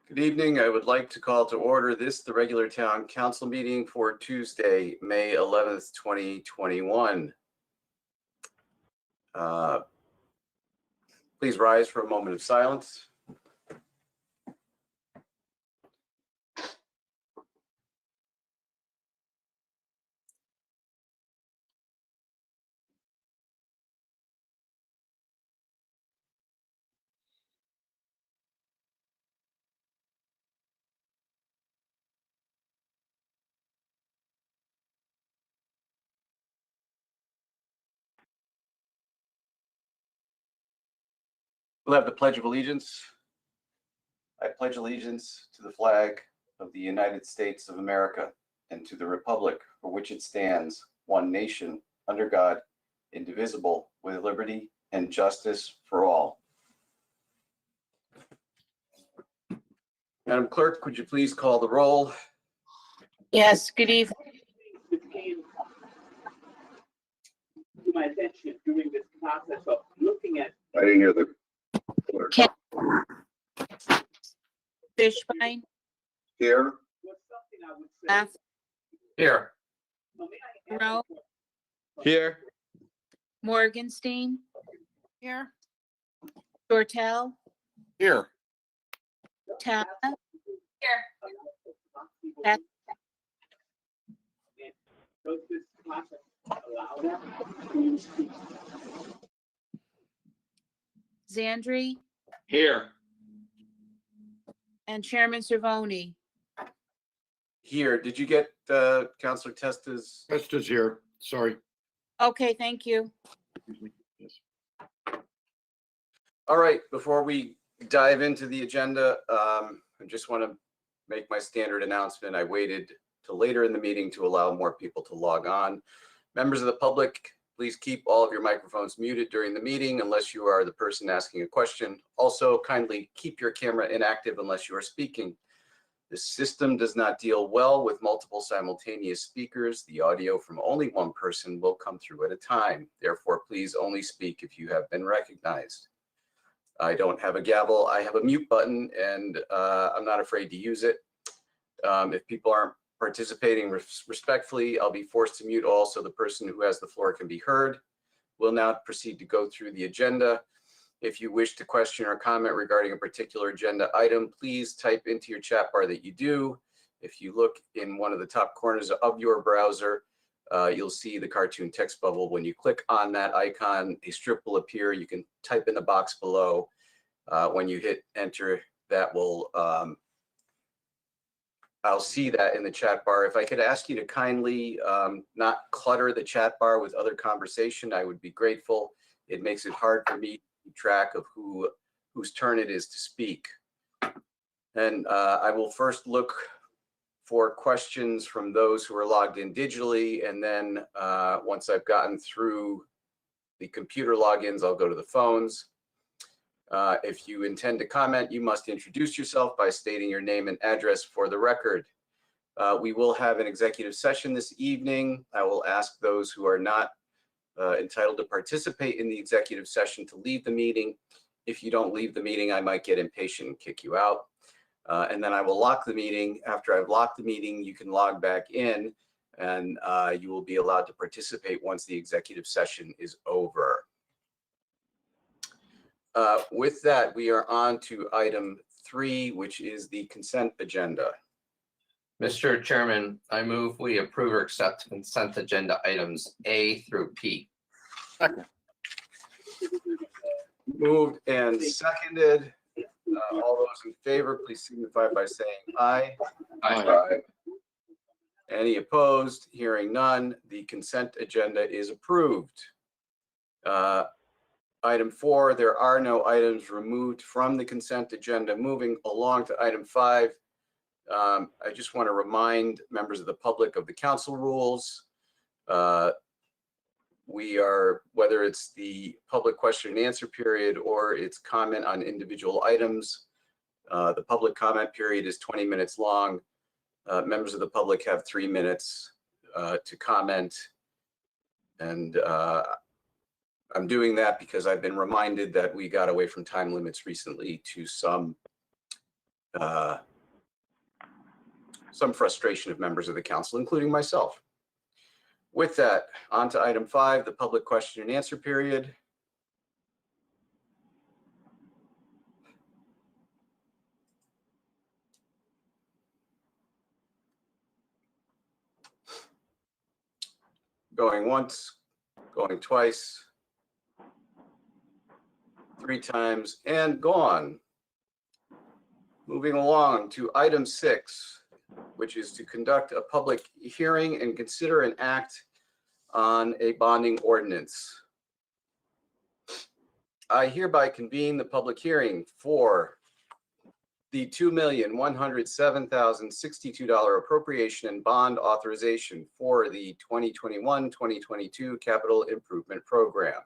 Good evening. I would like to call to order the regular town council meeting for Tuesday, May 11th, 2021. Please rise for a moment of silence. We'll have the Pledge of Allegiance. I pledge allegiance to the flag of the United States of America and to the republic for which it stands, one nation, under God, indivisible, with liberty and justice for all. Madam Clerk, could you please call the roll? Yes, good evening. This came to my attention during this process of looking at. I didn't hear the clerk. Fishbein, Here, Was something I would say. Laff, Here. So may I ask Rowe, Here. Morgenstein. Here. Shortell, Here. Tana, Does this process allow that? Zandri, Here. and Chairman Cervoni. Here. Did you get Councilor Testa's? Testa's here, sorry. Okay, thank you. Yes. All right, before we dive into the agenda, I just want to make my standard announcement. I waited till later in the meeting to allow more people to log on. Members of the public, please keep all of your microphones muted during the meeting unless you are the person asking a question. Also, kindly keep your camera inactive unless you are speaking. This system does not deal well with multiple simultaneous speakers. The audio from only one person will come through at a time. Therefore, please only speak if you have been recognized. I don't have a gavel. I have a mute button, and I'm not afraid to use it. If people aren't participating respectfully, I'll be forced to mute all so the person who has the floor can be heard. We'll now proceed to go through the agenda. If you wish to question or comment regarding a particular agenda item, please type into your chat bar that you do. If you look in one of the top corners of your browser, you'll see the cartoon text bubble. When you click on that icon, a strip will appear. You can type in the box below. When you hit enter, that will, I'll see that in the chat bar. If I could ask you to kindly not clutter the chat bar with other conversation, I would be grateful. It makes it hard for me to keep track of whose turn it is to speak. And I will first look for questions from those who are logged in digitally. And then once I've gotten through the computer logins, I'll go to the phones. If you intend to comment, you must introduce yourself by stating your name and address for the record. We will have an executive session this evening. I will ask those who are not entitled to participate in the executive session to leave the meeting. If you don't leave the meeting, I might get impatient and kick you out. And then I will lock the meeting. After I've locked the meeting, you can log back in and you will be allowed to participate once the executive session is over. With that, we are on to item 3, which is the consent agenda. Mr. Chairman, I move we approve or accept consent agenda items A through P. Moved and seconded. All those in favor, please signify by saying aye. Aye. Any opposed? Hearing none, the consent agenda is approved. Item 4, there are no items removed from the consent agenda. Moving along to item 5, I just want to remind members of the public of the council rules. We are, whether it's the public question and answer period or it's comment on individual items, the public comment period is 20 minutes long. Members of the public have 3 minutes to comment. And I'm doing that because I've been reminded that we got away from time limits recently to some some frustration of members of the council, including myself. With that, on to item 5, the public question and answer period. Going once, going twice, 3 times, and gone. Moving along to item 6, which is to conduct a public hearing and consider an act on a bonding ordinance. I hereby convene the public hearing for the $2,107,062 appropriation and bond authorization for the 2021-2022 capital improvement program.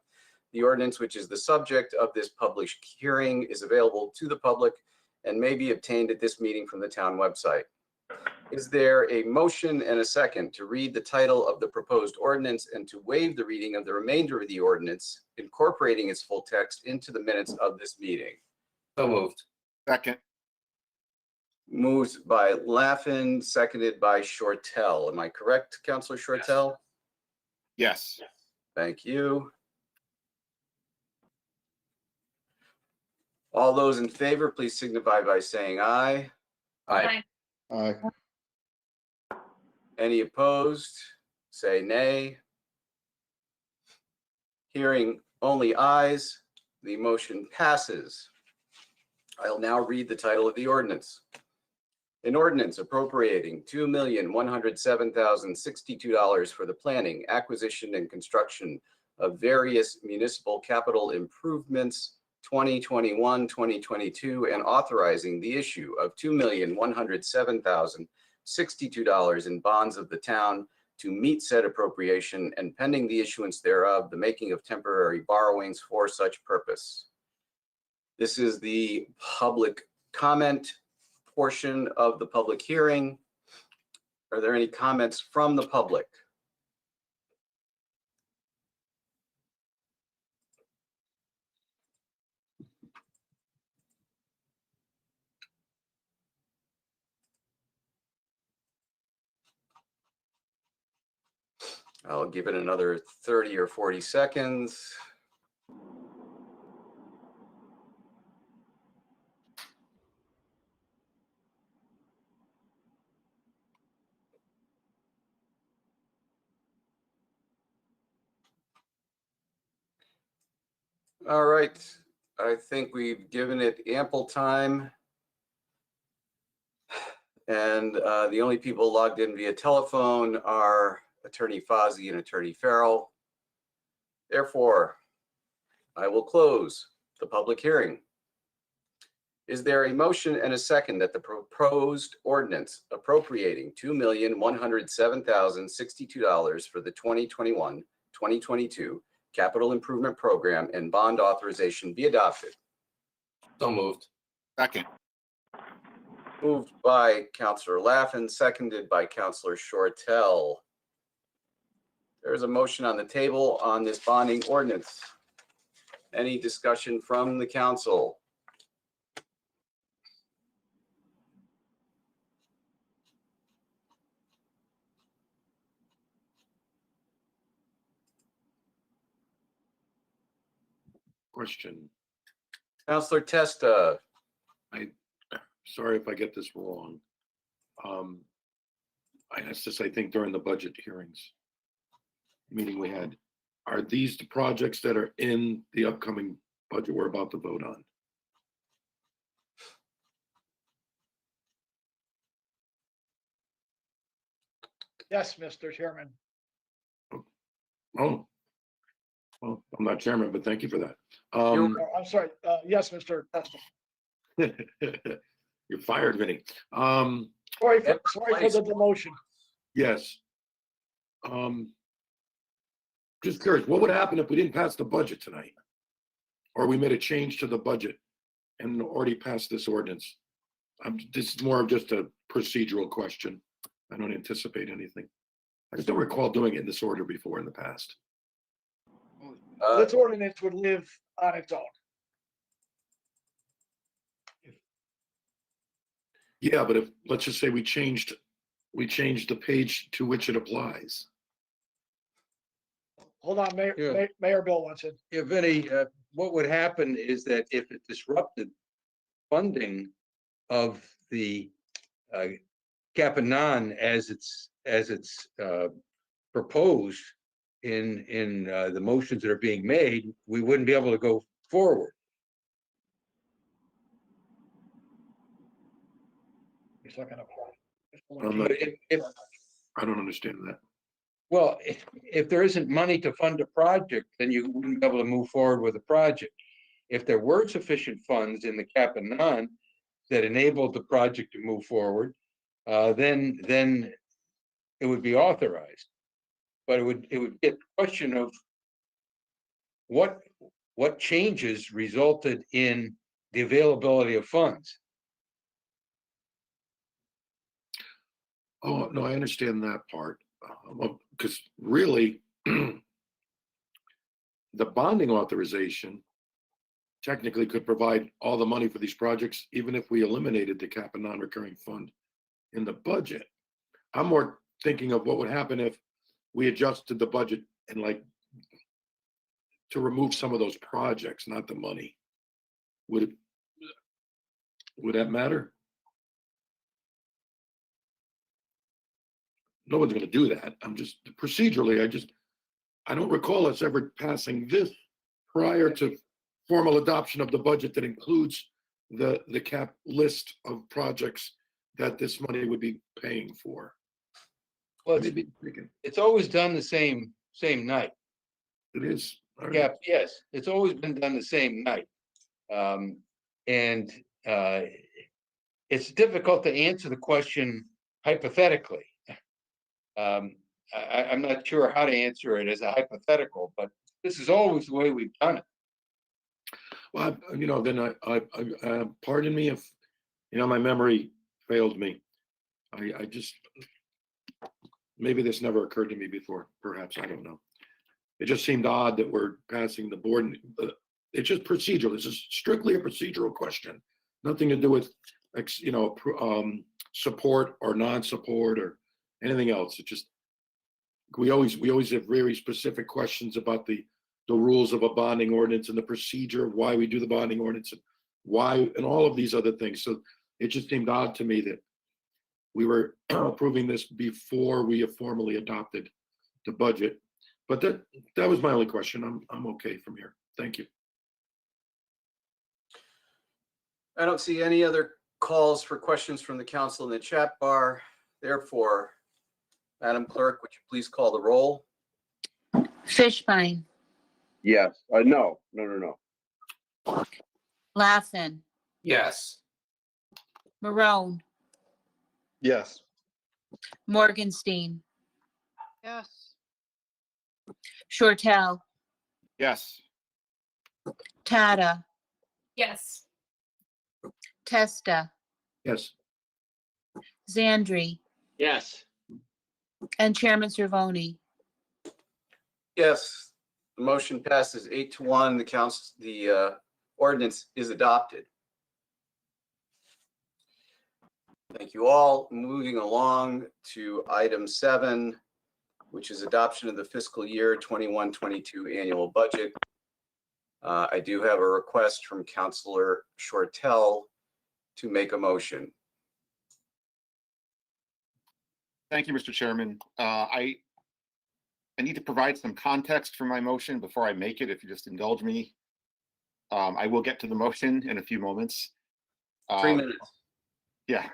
The ordinance, which is the subject of this published hearing, is available to the public and may be obtained at this meeting from the town website. Is there a motion and a second to read the title of the proposed ordinance and to waive the reading of the remainder of the ordinance, incorporating its full text into the minutes of this meeting? So moved. Second. Moved by Laffin, seconded by Shortell. Am I correct, Councilor Shortell? Yes. Thank you. All those in favor, please signify by saying aye. Aye. Aye. Any opposed? Say nay. Hearing only ayes, the motion passes. I'll now read the title of the ordinance. An ordinance appropriating $2,107,062 for the planning, acquisition, and construction of various municipal capital improvements 2021-2022 and authorizing the issue of $2,107,062 in bonds of the town to meet said appropriation and pending the issuance thereof, the making of temporary borrowings for such purpose. This is the public comment portion of the public hearing. Are there any comments from the public? I'll give it another 30 or 40 seconds. All right, I think we've given it ample time. And the only people logged in via telephone are Attorney Fozzie and Attorney Farrell. Therefore, I will close the public hearing. Is there a motion and a second that the proposed ordinance appropriating $2,107,062 for the 2021-2022 capital improvement program and bond authorization be adopted? So moved. Second. Moved by Councilor Laffin, seconded by Councilor Shortell. There's a motion on the table on this bonding ordinance. Any discussion from the council? Question. Councilor Testa. Sorry if I get this wrong. I asked this, I think, during the budget hearings meeting we had. Are these the projects that are in the upcoming budget we're about to vote on? Yes, Mr. Chairman. Oh, well, I'm not chairman, but thank you for that. I'm sorry. Yes, Mr. Testa. You're fired, Vinny. Sorry for the demotion. Yes. Just curious, what would happen if we didn't pass the budget tonight? Or we made a change to the budget and already passed this ordinance? This is more of just a procedural question. I don't anticipate anything. I just don't recall doing it in this order before in the past. This ordinance would live on its own. Yeah, but if, let's just say we changed the page to which it applies. Hold on, Yeah. Mayor Bill wants it. Yeah, Vinnie, what would happen is that if it disrupted funding of the cap and non as it's proposed in the motions that are being made, we wouldn't be able to go forward. He's looking up. I'm not- But if I don't understand that. well, if there isn't money to fund a project, then you wouldn't be able to move forward with a project. If there were sufficient funds in the cap and non that enabled the project to move forward, then it would be authorized. But it would get the question of what changes resulted in the availability of funds. Oh, no, I understand that part. Because really, the bonding authorization technically could provide all the money for these projects, even if we eliminated the cap and non-recurring fund in the budget. I'm more thinking of what would happen if we adjusted the budget and like to remove some of those projects, not the money. Would that matter? No one's gonna do that. I'm just procedurally, I don't recall us ever passing this prior to formal adoption of the budget that includes the cap list of projects that this money would be paying for. Well, Maybe thinking it's always done the same night. it is. All right. Yeah, yes, it's always been done the same night. And it's difficult to answer the question hypothetically. I'm not sure how to answer it as a hypothetical, but this is always the way we've done it. Well, then I pardon me if, my memory failed me. I just, maybe this never occurred to me before, perhaps, I don't know. It just seemed odd that we're passing the board, it's just procedural. This is strictly a procedural question. Nothing to do with, support or non-support or anything else. It just, we always have very specific questions about the rules of a bonding ordinance and the procedure of why we do the bonding ordinance and why, and all of these other things. So it just seemed odd to me that we were approving this before we have formally adopted the budget. But that was my only question. I'm okay from here. Thank you. I don't see any other calls for questions from the council in the chat bar. Therefore, Madam Clerk, would you please call the roll? Fishbein, Yes, no. Laughlin, Yes. Marone, Yes. Morgenstein, Yes. Shortell, Yes. Tata, Yes. Testa, Yes. Zandri, Yes. and Chairman Cervoni. Yes, the motion passes 8-1. The ordinance is adopted. Thank you all. Moving along to item 7, which is adoption of the fiscal year 21-22 annual budget. I do have a request from Councilor Shortell to make a motion. Thank you, Mr. Chairman. I need to provide some context for my motion before I make it, if you just indulge me. I will get to the motion in a few moments. 3 minutes. Yeah.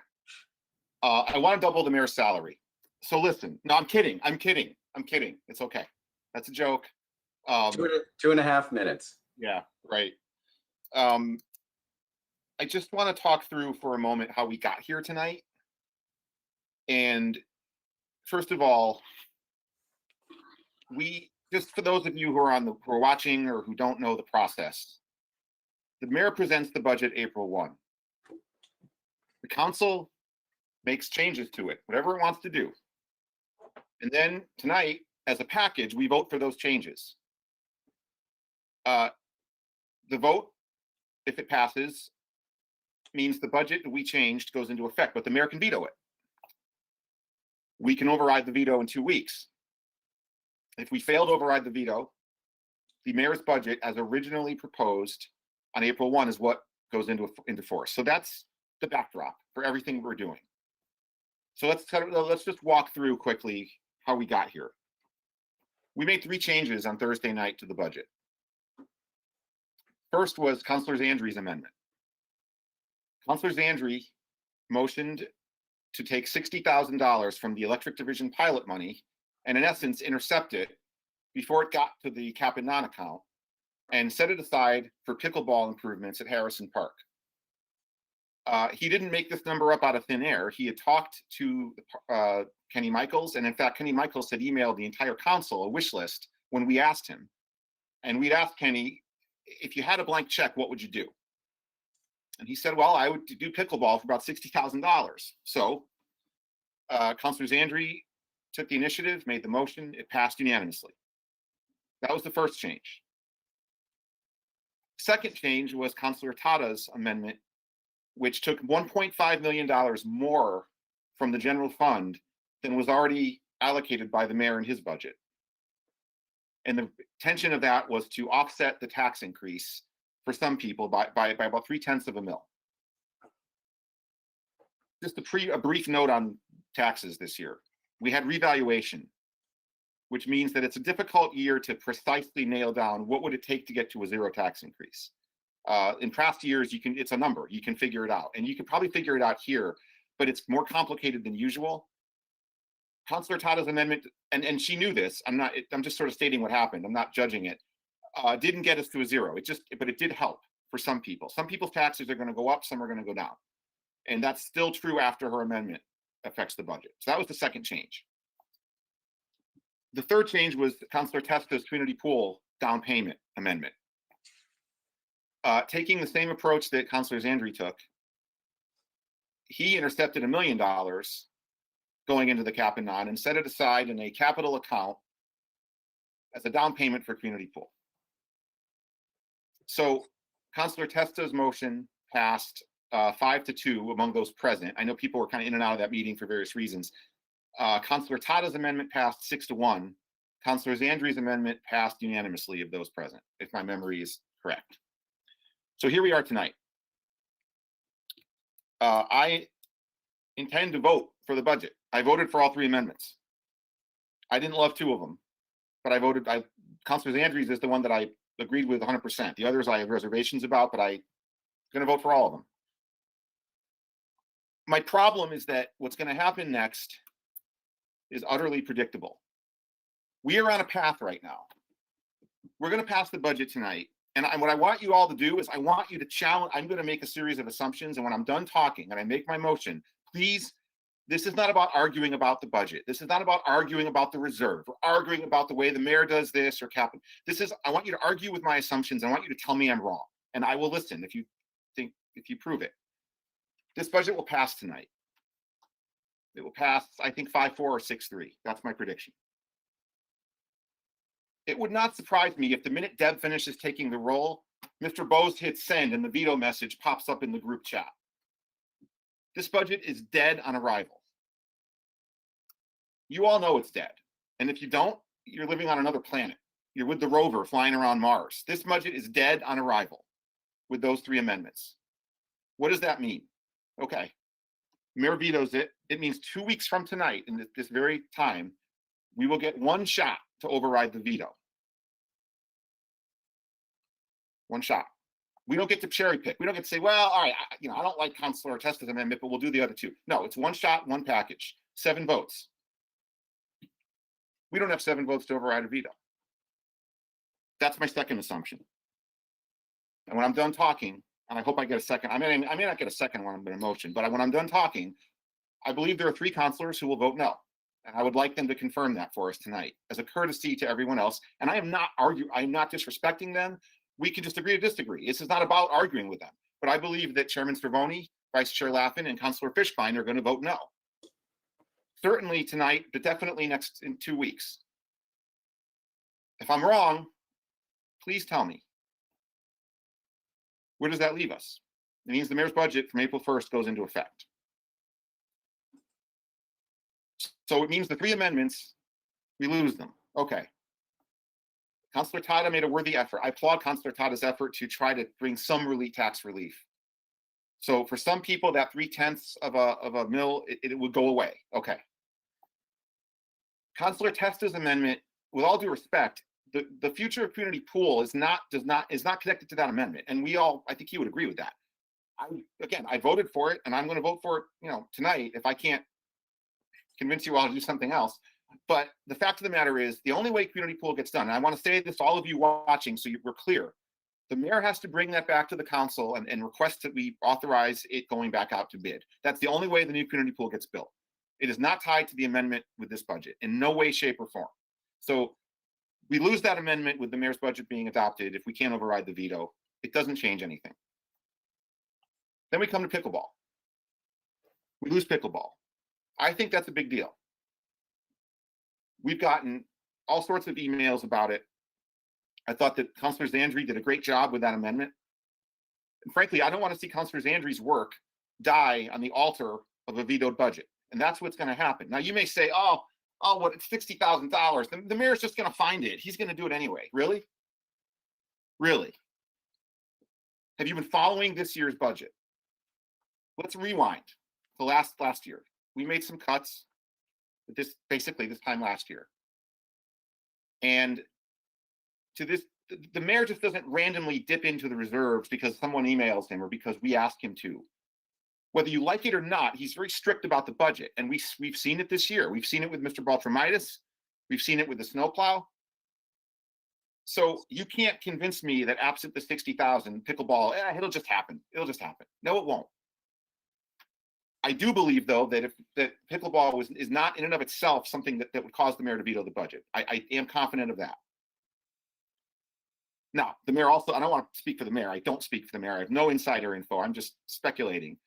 I want to double the mayor's salary. So listen, no, I'm kidding. It's okay. That's a joke. 2.5 minutes. Yeah, right. I just want to talk through for a moment how we got here tonight. And first of all, just for those of you who are watching or who don't know the process, the mayor presents the budget April 1. The council makes changes to it, whatever it wants to do. And then tonight, as a package, we vote for those changes. The vote, if it passes, means the budget that we changed goes into effect, but the mayor can veto it. We can override the veto in 2 weeks. If we fail to override the veto, the mayor's budget as originally proposed on April 1 is what goes into force. So that's the backdrop for everything we're doing. So let's just walk through quickly how we got here. We made 3 changes on Thursday night to the budget. First was Councilor Zandri's amendment. Councilor Zandri motioned to take $60,000 from the electric division pilot money and in essence intercept it before it got to the cap and non account and set it aside for pickleball improvements at Harrison Park. He didn't make this number up out of thin air. He had talked to Kenny Michaels, and in fact, Kenny Michaels had emailed the entire council a wish list when we asked him. And we'd asked Kenny, if you had a blank check, what would you do? And he said, well, I would do pickleball for about $60,000. So Councilor Zandri took the initiative, made the motion, it passed unanimously. That was the first change. Second change was Councilor Tada's amendment, which took $1.5 million more from the general fund than was already allocated by the mayor in his budget. And the intention of that was to offset the tax increase for some people by about 0.3 of a mil. Just a brief note on taxes this year. We had revaluation, which means that it's a difficult year to precisely nail down what would it take to get to a 0 tax increase. In past years, it's a number, you can figure it out. And you can probably figure it out here, but it's more complicated than usual. Councilor Tada's amendment, and she knew this, I'm just sort of stating what happened, I'm not judging it, didn't get us to a 0. But it did help for some people. Some people's taxes are going to go up, some are going to go down. And that's still true after her amendment affects the budget. So that was the second change. The third change was Councilor Testa's community pool down payment amendment. Taking the same approach that Councilor Zandri took, he intercepted $1 million going into the cap and non and set it aside in a capital account as a down payment for community pool. So Councilor Testa's motion passed 5-2 among those present. I know people were kind of in and out of that meeting for various reasons. Councilor Tada's amendment passed 6-1. Councilor Zandri's amendment passed unanimously of those present, if my memory is correct. So here we are tonight. I intend to vote for the budget. I voted for all 3 amendments. I didn't love 2 of them, but I voted. Councilor Zandri's is the one that I agreed with 100%. The others I have reservations about, but I'm going to vote for all of them. My problem is that what's going to happen next is utterly predictable. We are on a path right now. We're going to pass the budget tonight. And what I want you all to do is I want you to challenge. I'm going to make a series of assumptions. And when I'm done talking and I make my motion, please, this is not about arguing about the budget. This is not about arguing about the reserve or arguing about the way the mayor does this or cap. I want you to argue with my assumptions. I want you to tell me I'm wrong. And I will listen if you prove it. This budget will pass tonight. It will pass, I think, 5-4 or 6-3. That's my prediction. It would not surprise me if the minute Deb finishes taking the roll, Mr. Bose hits send and the veto message pops up in the group chat. This budget is dead on arrival. You all know it's dead. And if you don't, you're living on another planet. You're with the rover flying around Mars. This budget is dead on arrival with those 3 amendments. What does that mean? Okay, mayor vetoes it. It means 2 weeks from tonight, in this very time, we will get 1 shot to override the veto. 1 shot. We don't get to cherry pick. We don't get to say, well, all right, I don't like Councilor Testa's amendment, but we'll do the other 2. No, it's 1 shot, 1 package, 7 votes. We don't have 7 votes to override a veto. That's my second assumption. And when I'm done talking, and I hope I get a second, I may not get a second when I'm in a motion, but when I'm done talking, I believe there are 3 councilors who will vote no. And I would like them to confirm that for us tonight as a courtesy to everyone else. And I am not disrespecting them. We can just agree to disagree. This is not about arguing with them. But I believe that Chairman Cervoni, Vice Chair Laffin, and Councilor Fishbein are going to vote no. Certainly tonight, but definitely in 2 weeks. If I'm wrong, please tell me. Where does that leave us? It means the mayor's budget from April 1st goes into effect. So it means the 3 amendments, we lose them. Okay. Councilor Tada made a worthy effort. I applaud Councilor Tada's effort to try to bring some tax relief. So for some people, that 3/10 of a mill, it would go away. Okay. Councilor Testa's amendment, with all due respect, the future of community pool is not connected to that amendment. And I think you would agree with that. I voted for it, and I'm going to vote for it, tonight if I can't convince you all to do something else. But the fact of the matter is, the only way community pool gets done, and I want to say this to all of you watching so we're clear, the mayor has to bring that back to the council and request that we authorize it going back out to bid. That's the only way the new community pool gets built. It is not tied to the amendment with this budget in no way, shape, or form. So we lose that amendment with the mayor's budget being adopted if we can't override the veto. It doesn't change anything. Then we come to pickleball. We lose pickleball. I think that's a big deal. We've gotten all sorts of emails about it. I thought that Councilor Zandri did a great job with that amendment. And frankly, I don't want to see Councilor Zandri's work die on the altar of a vetoed budget. And that's what's going to happen. Now, you may say, oh, what, it's $60,000. The mayor's just going to find it. He's going to do it anyway. Really? Really? Have you been following this year's budget? Let's rewind to last year. We made some cuts this time last year. And to this, the mayor just doesn't randomly dip into the reserves because someone emails him or because we ask him to. Whether you like it or not, he's very strict about the budget. And we've seen it this year. We've seen it with Mr. Baltramitis. We've seen it with the snowplow. So you can't convince me that absent the 60,000 pickleball, it'll just happen. It'll just happen. No, it won't. I do believe, though, that that pickleball is not in and of itself something that would cause the mayor to veto the budget. I am confident of that. Now, the mayor also, I don't want to speak for the mayor. I don't speak for the mayor. I have no insider info. I'm just speculating.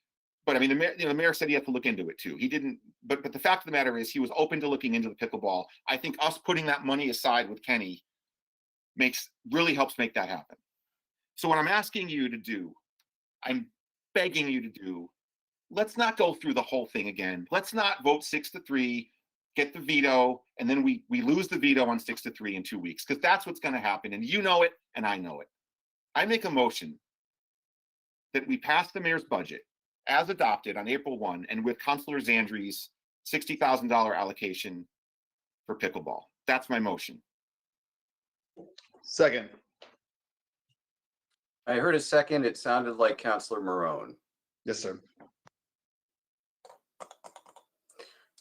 But I mean, the mayor said he had to look into it too. He didn't, but the fact of the matter is he was open to looking into the pickleball. I think us putting that money aside with Kenny really helps make that happen. So what I'm asking you to do, I'm begging you to do, let's not go through the whole thing again. Let's not vote 6-3, get the veto, and then we lose the veto on 6-3 in 2 weeks, because that's what's going to happen. And you know it, and I know it. I make a motion that we pass the mayor's budget as adopted on April 1 and with Councilor Zandri's $60,000 allocation for pickleball. That's my motion. Second. I heard a second. It sounded like Councilor Marone. Yes, sir.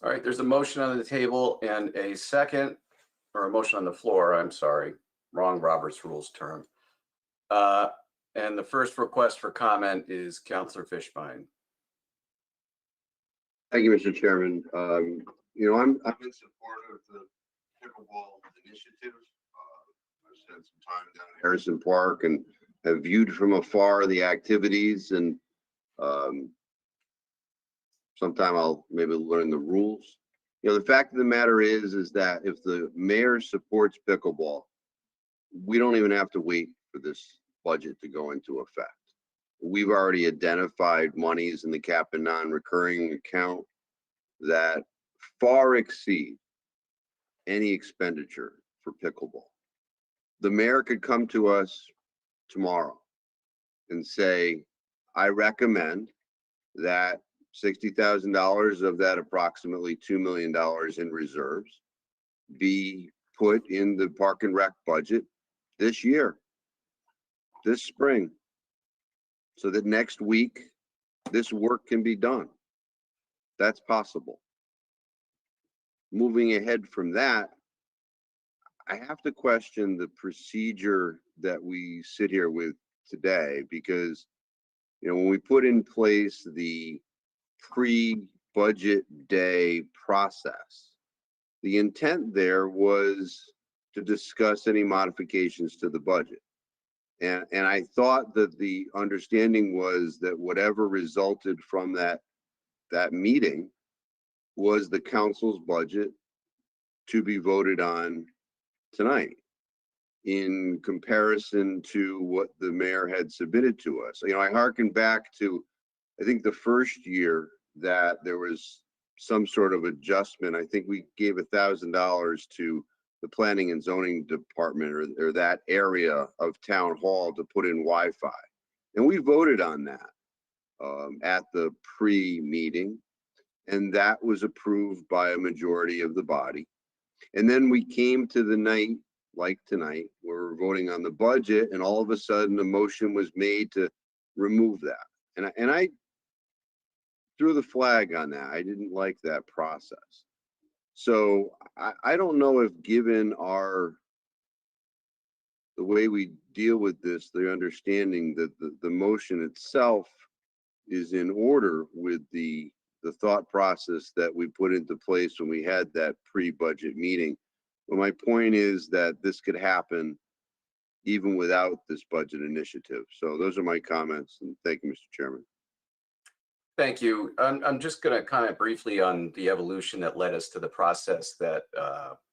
All right, there's a motion on the table and a second, or a motion on the floor, I'm sorry, wrong Robert's Rules term. And the first request for comment is Councilor Fishbein. Thank you, Mr. Chairman. I'm in support of the pickleball initiative. I've spent some time down at Harrison Park and have viewed from afar the activities, and sometime I'll maybe learn the rules. The fact of the matter is that if the mayor supports pickleball, we don't even have to wait for this budget to go into effect. We've already identified monies in the cap and non-recurring account that far exceed any expenditure for pickleball. The mayor could come to us tomorrow and say, I recommend that $60,000 of that approximately $2 million in reserves be put in the Park and Rec budget this year, this spring, so that next week this work can be done. That's possible. Moving ahead from that, I have to question the procedure that we sit here with today, because when we put in place the pre-budget day process, the intent there was to discuss any modifications to the budget. And I thought that the understanding was that whatever resulted from that meeting was the council's budget to be voted on tonight. in comparison to what the mayor had submitted to us. You know, I hearken back to, I think the first year that there was some sort of adjustment. I think we gave $1,000 to the planning and zoning department or that area of town hall to put in Wi-Fi. And we voted on that at the pre-meeting, and that was approved by a majority of the body. And then we came to the night, like tonight, where we're voting on the budget, and all of a sudden a motion was made to remove that. And I threw the flag on that. I didn't like that process. So I don't know if, given the way we deal with this, the understanding that the motion itself is in order with the thought process that we put into place when we had that pre-budget meeting. But my point is that this could happen even without this budget initiative. So those are my comments, and thank you, Mr. Chairman. Thank you. I'm just going to comment briefly on the evolution that led us to the process that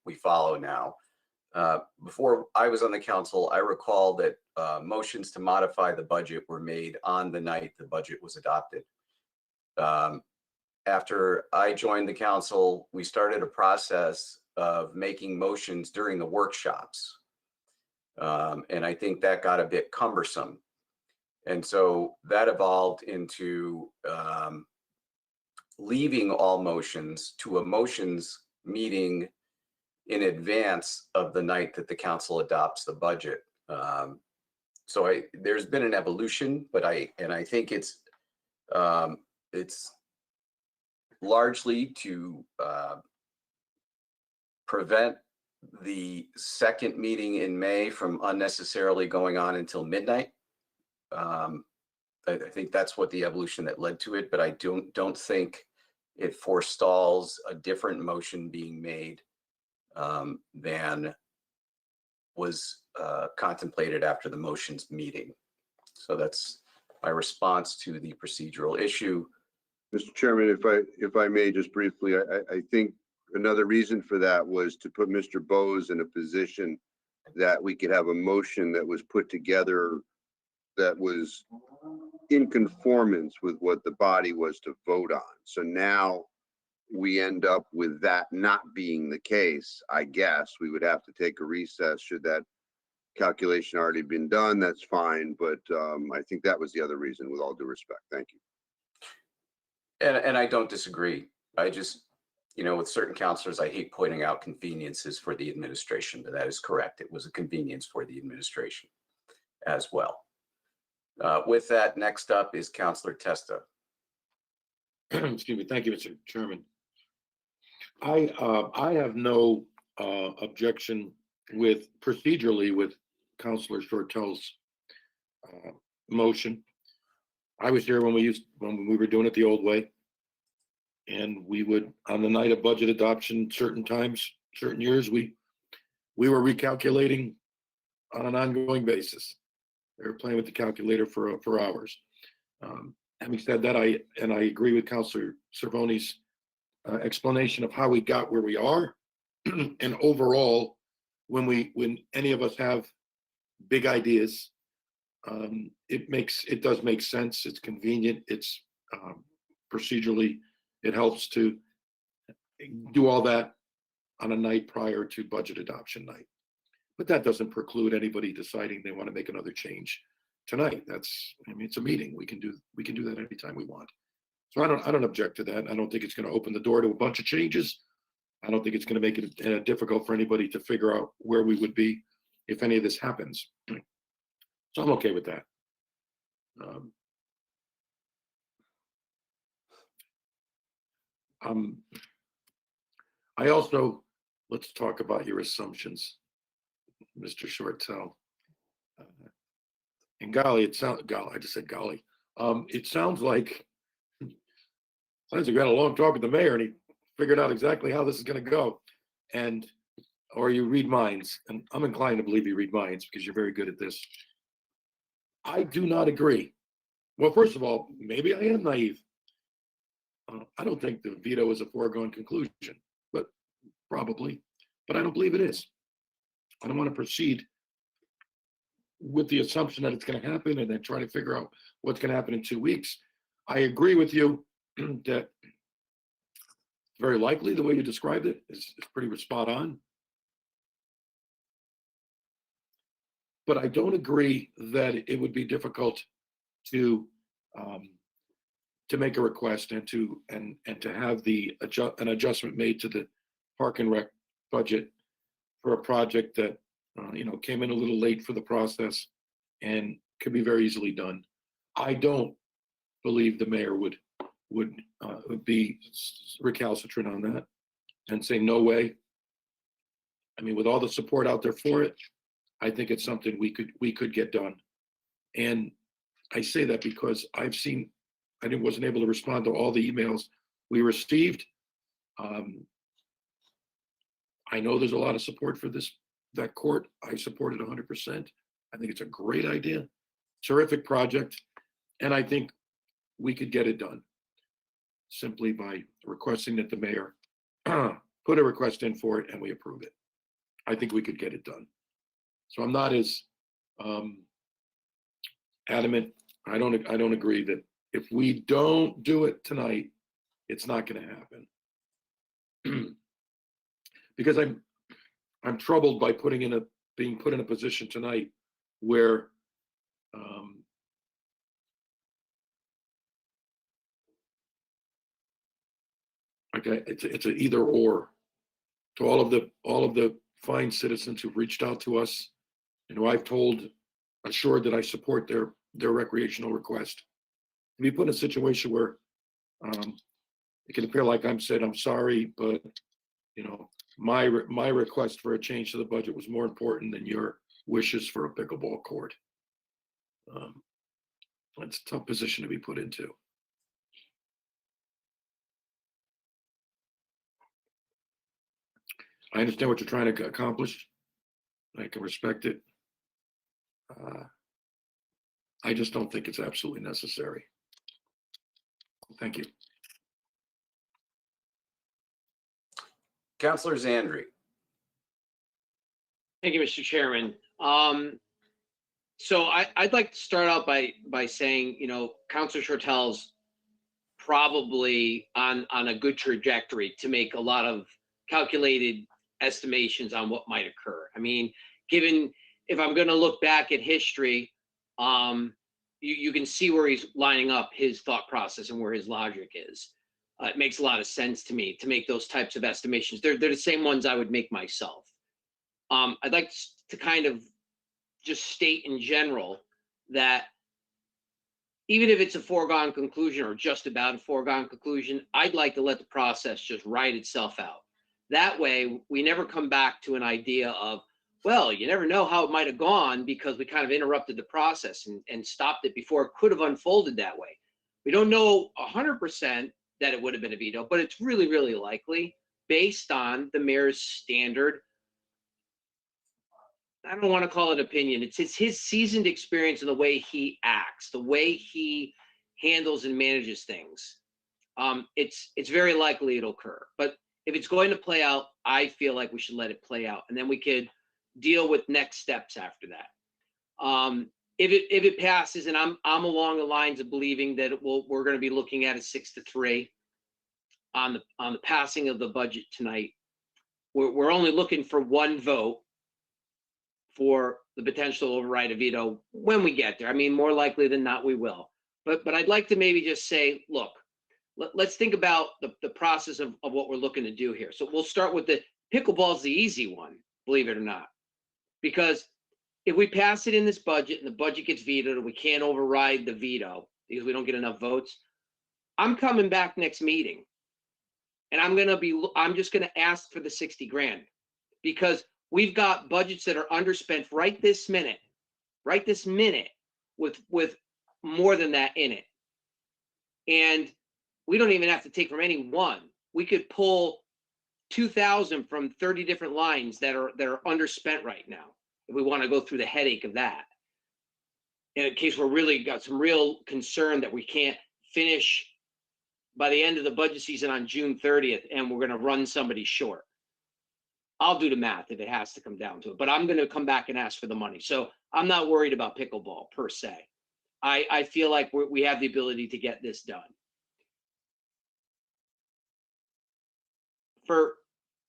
we follow now. Before I was on the council, I recall that motions to modify the budget were made on the night the budget was adopted. After I joined the council, we started a process of making motions during the workshops. And I think that got a bit cumbersome. And so that evolved into leaving all motions to a motions meeting in advance of the night that the council adopts the budget. So there's been an evolution, but I think it's largely to prevent the second meeting in May from unnecessarily going on until midnight. I think that's what the evolution that led to it, but I don't think it forestalls a different motion being made than was contemplated after the motions meeting. So that's my response to the procedural issue. Mr. Chairman, if I may just briefly, I think another reason for that was to put Mr. Bowes in a position that we could have a motion that was put together that was in conformance with what the body was to vote on. So now we end up with that not being the case. I guess we would have to take a recess. Should that calculation already been done, that's fine. But I think that was the other reason, with all due respect. Thank you. And I don't disagree. I just, with certain counselors, I hate pointing out conveniences for the administration, but that is correct. It was a convenience for the administration as well. With that, next up is Councilor Testa. Excuse me. Thank you, Mr. Chairman. I have no objection with procedurally with Councilor Shortell's motion. I was here when we were doing it the old way, and we would, on the night of budget adoption, certain times, certain years, we were recalculating on an ongoing basis. They were playing with the calculator for hours. Having said that, I agree with Councilor Cervone's explanation of how we got where we are. And overall, when any of us have big ideas, it does make sense. It's convenient. It's procedurally, it helps to do all that on a night prior to budget adoption night. But that doesn't preclude anybody deciding they want to make another change tonight. It's a meeting. We can do that anytime we want. So I don't object to that. I don't think it's going to open the door to a bunch of changes. I don't think it's going to make it difficult for anybody to figure out where we would be if any of this happens. So I'm okay with that. I also, let's talk about your assumptions, Mr. Shortell. And golly, I just said golly. It sounds like you got a long talk with the mayor and he figured out exactly how this is going to go. Or you read minds, and I'm inclined to believe you read minds because you're very good at this. I do not agree. Well, first of all, maybe I am naive. I don't think the veto is a foregone conclusion, but probably, but I don't believe it is. I don't want to proceed with the assumption that it's gonna happen and then trying to figure out what's gonna happen in 2 weeks. I agree with you that very likely the way you described it is pretty spot on. But I don't agree that it would be difficult to make a request and to have an adjustment made to the Park and Rec budget for a project that came in a little late for the process and could be very easily done. I don't believe the mayor would be recalcitrant on that and say no way. I mean, with all the support out there for it, I think it's something we could get done. And I say that because I wasn't able to respond to all the emails we received. I know there's a lot of support for that court. I support it 100%. I think it's a great idea, terrific project, and I think we could get it done simply by requesting that the mayor put a request in for it and we approve it. I think we could get it done. So I'm not as adamant. I don't agree that if we don't do it tonight, it's not going to happen. Because I'm troubled by being put in a position tonight where okay, it's an either or. To all of the fine citizens who've reached out to us and who I've assured that I support their recreational request, to be put in a situation where it can appear like I'm saying I'm sorry, but my request for a change to the budget was more important than your wishes for a pickleball court. It's a tough position to be put into. I understand what you're trying to accomplish. I can respect it. I just don't think it's absolutely necessary. Thank you. Counselor Zandri. Thank you, Mr. Chairman. So I'd like to start out by saying, Counselor Shortell's probably on a good trajectory to make a lot of calculated estimations on what might occur. I mean, if I'm going to look back at history, you can see where he's lining up his thought process and where his logic is. It makes a lot of sense to me to make those types of estimations. They're the same ones I would make myself. I'd like to kind of just state in general that even if it's a foregone conclusion or just about a foregone conclusion, I'd like to let the process just write itself out. That way, we never come back to an idea of, well, you never know how it might have gone because we kind of interrupted the process and stopped it before it could have unfolded that way. We don't know 100% that it would have been a veto, but it's really, really likely based on the mayor's standard. I don't want to call it opinion. It's his seasoned experience in the way he acts, the way he handles and manages things. It's very likely it'll occur. But if it's going to play out, I feel like we should let it play out, and then we could deal with next steps after that. If it passes, and I'm along the lines of believing that we're going to be looking at a 6-3 on the passing of the budget tonight. We're only looking for one vote for the potential override of veto when we get there. I mean, more likely than not, we will. But I'd like to maybe just say, look, let's think about the process of what we're looking to do here. So we'll start with the pickleball's the easy one, believe it or not, because if we pass it in this budget and the budget gets vetoed and we can't override the veto because we don't get enough votes, I'm coming back next meeting and I'm just going to ask for the 60 grand because we've got budgets that are underspent right this minute with more than that in it. And we don't even have to take from any one. We could pull 2,000 from 30 different lines that are underspent right now if we want to go through the headache of that. In case we're really got some real concern that we can't finish by the end of the budget season on June 30th and we're going to run somebody short. I'll do the math if it has to come down to it, but I'm going to come back and ask for the money. So I'm not worried about pickleball per se. I feel like we have the ability to get this done. For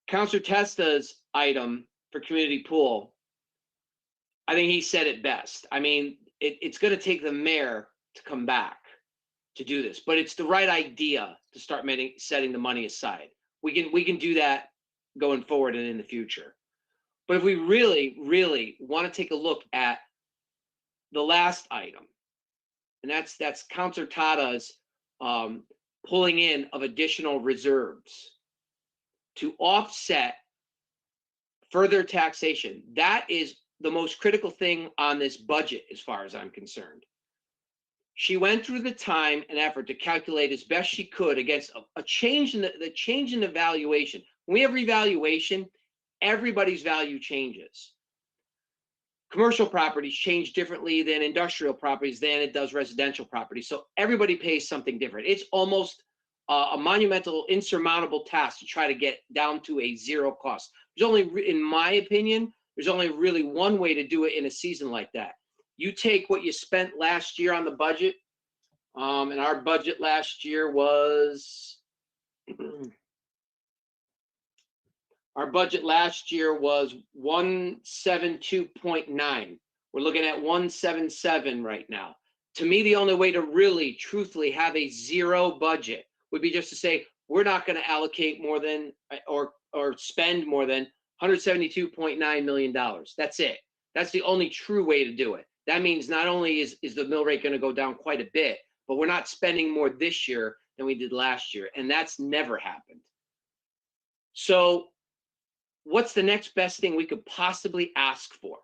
Counselor Testa's item for community pool, I think he said it best. I mean, it's going to take the mayor to come back to do this, but it's the right idea to start setting the money aside. We can do that going forward and in the future. But if we really, really want to take a look at the last item, and that's Counselor Tada's pulling in of additional reserves to offset further taxation. That is the most critical thing on this budget, as far as I'm concerned. She went through the time and effort to calculate as best she could against a change in the change in the valuation. When we have revaluation, everybody's value changes. Commercial properties change differently than industrial properties than it does residential properties. So everybody pays something different. It's almost a monumental, insurmountable task to try to get down to a zero cost. There's only, in my opinion, there's only really one way to do it in a season like that. You take what you spent last year on the budget, and our budget last year was, our budget last year was 172.9. We're looking at 177 right now. To me, the only way to really, truthfully have a zero budget would be just to say, we're not going to allocate more than, or spend more than $172.9 million. That's it. That's the only true way to do it. That means not only is the mill rate going to go down quite a bit, but we're not spending more this year than we did last year. And that's never happened. So what's the next best thing we could possibly ask for?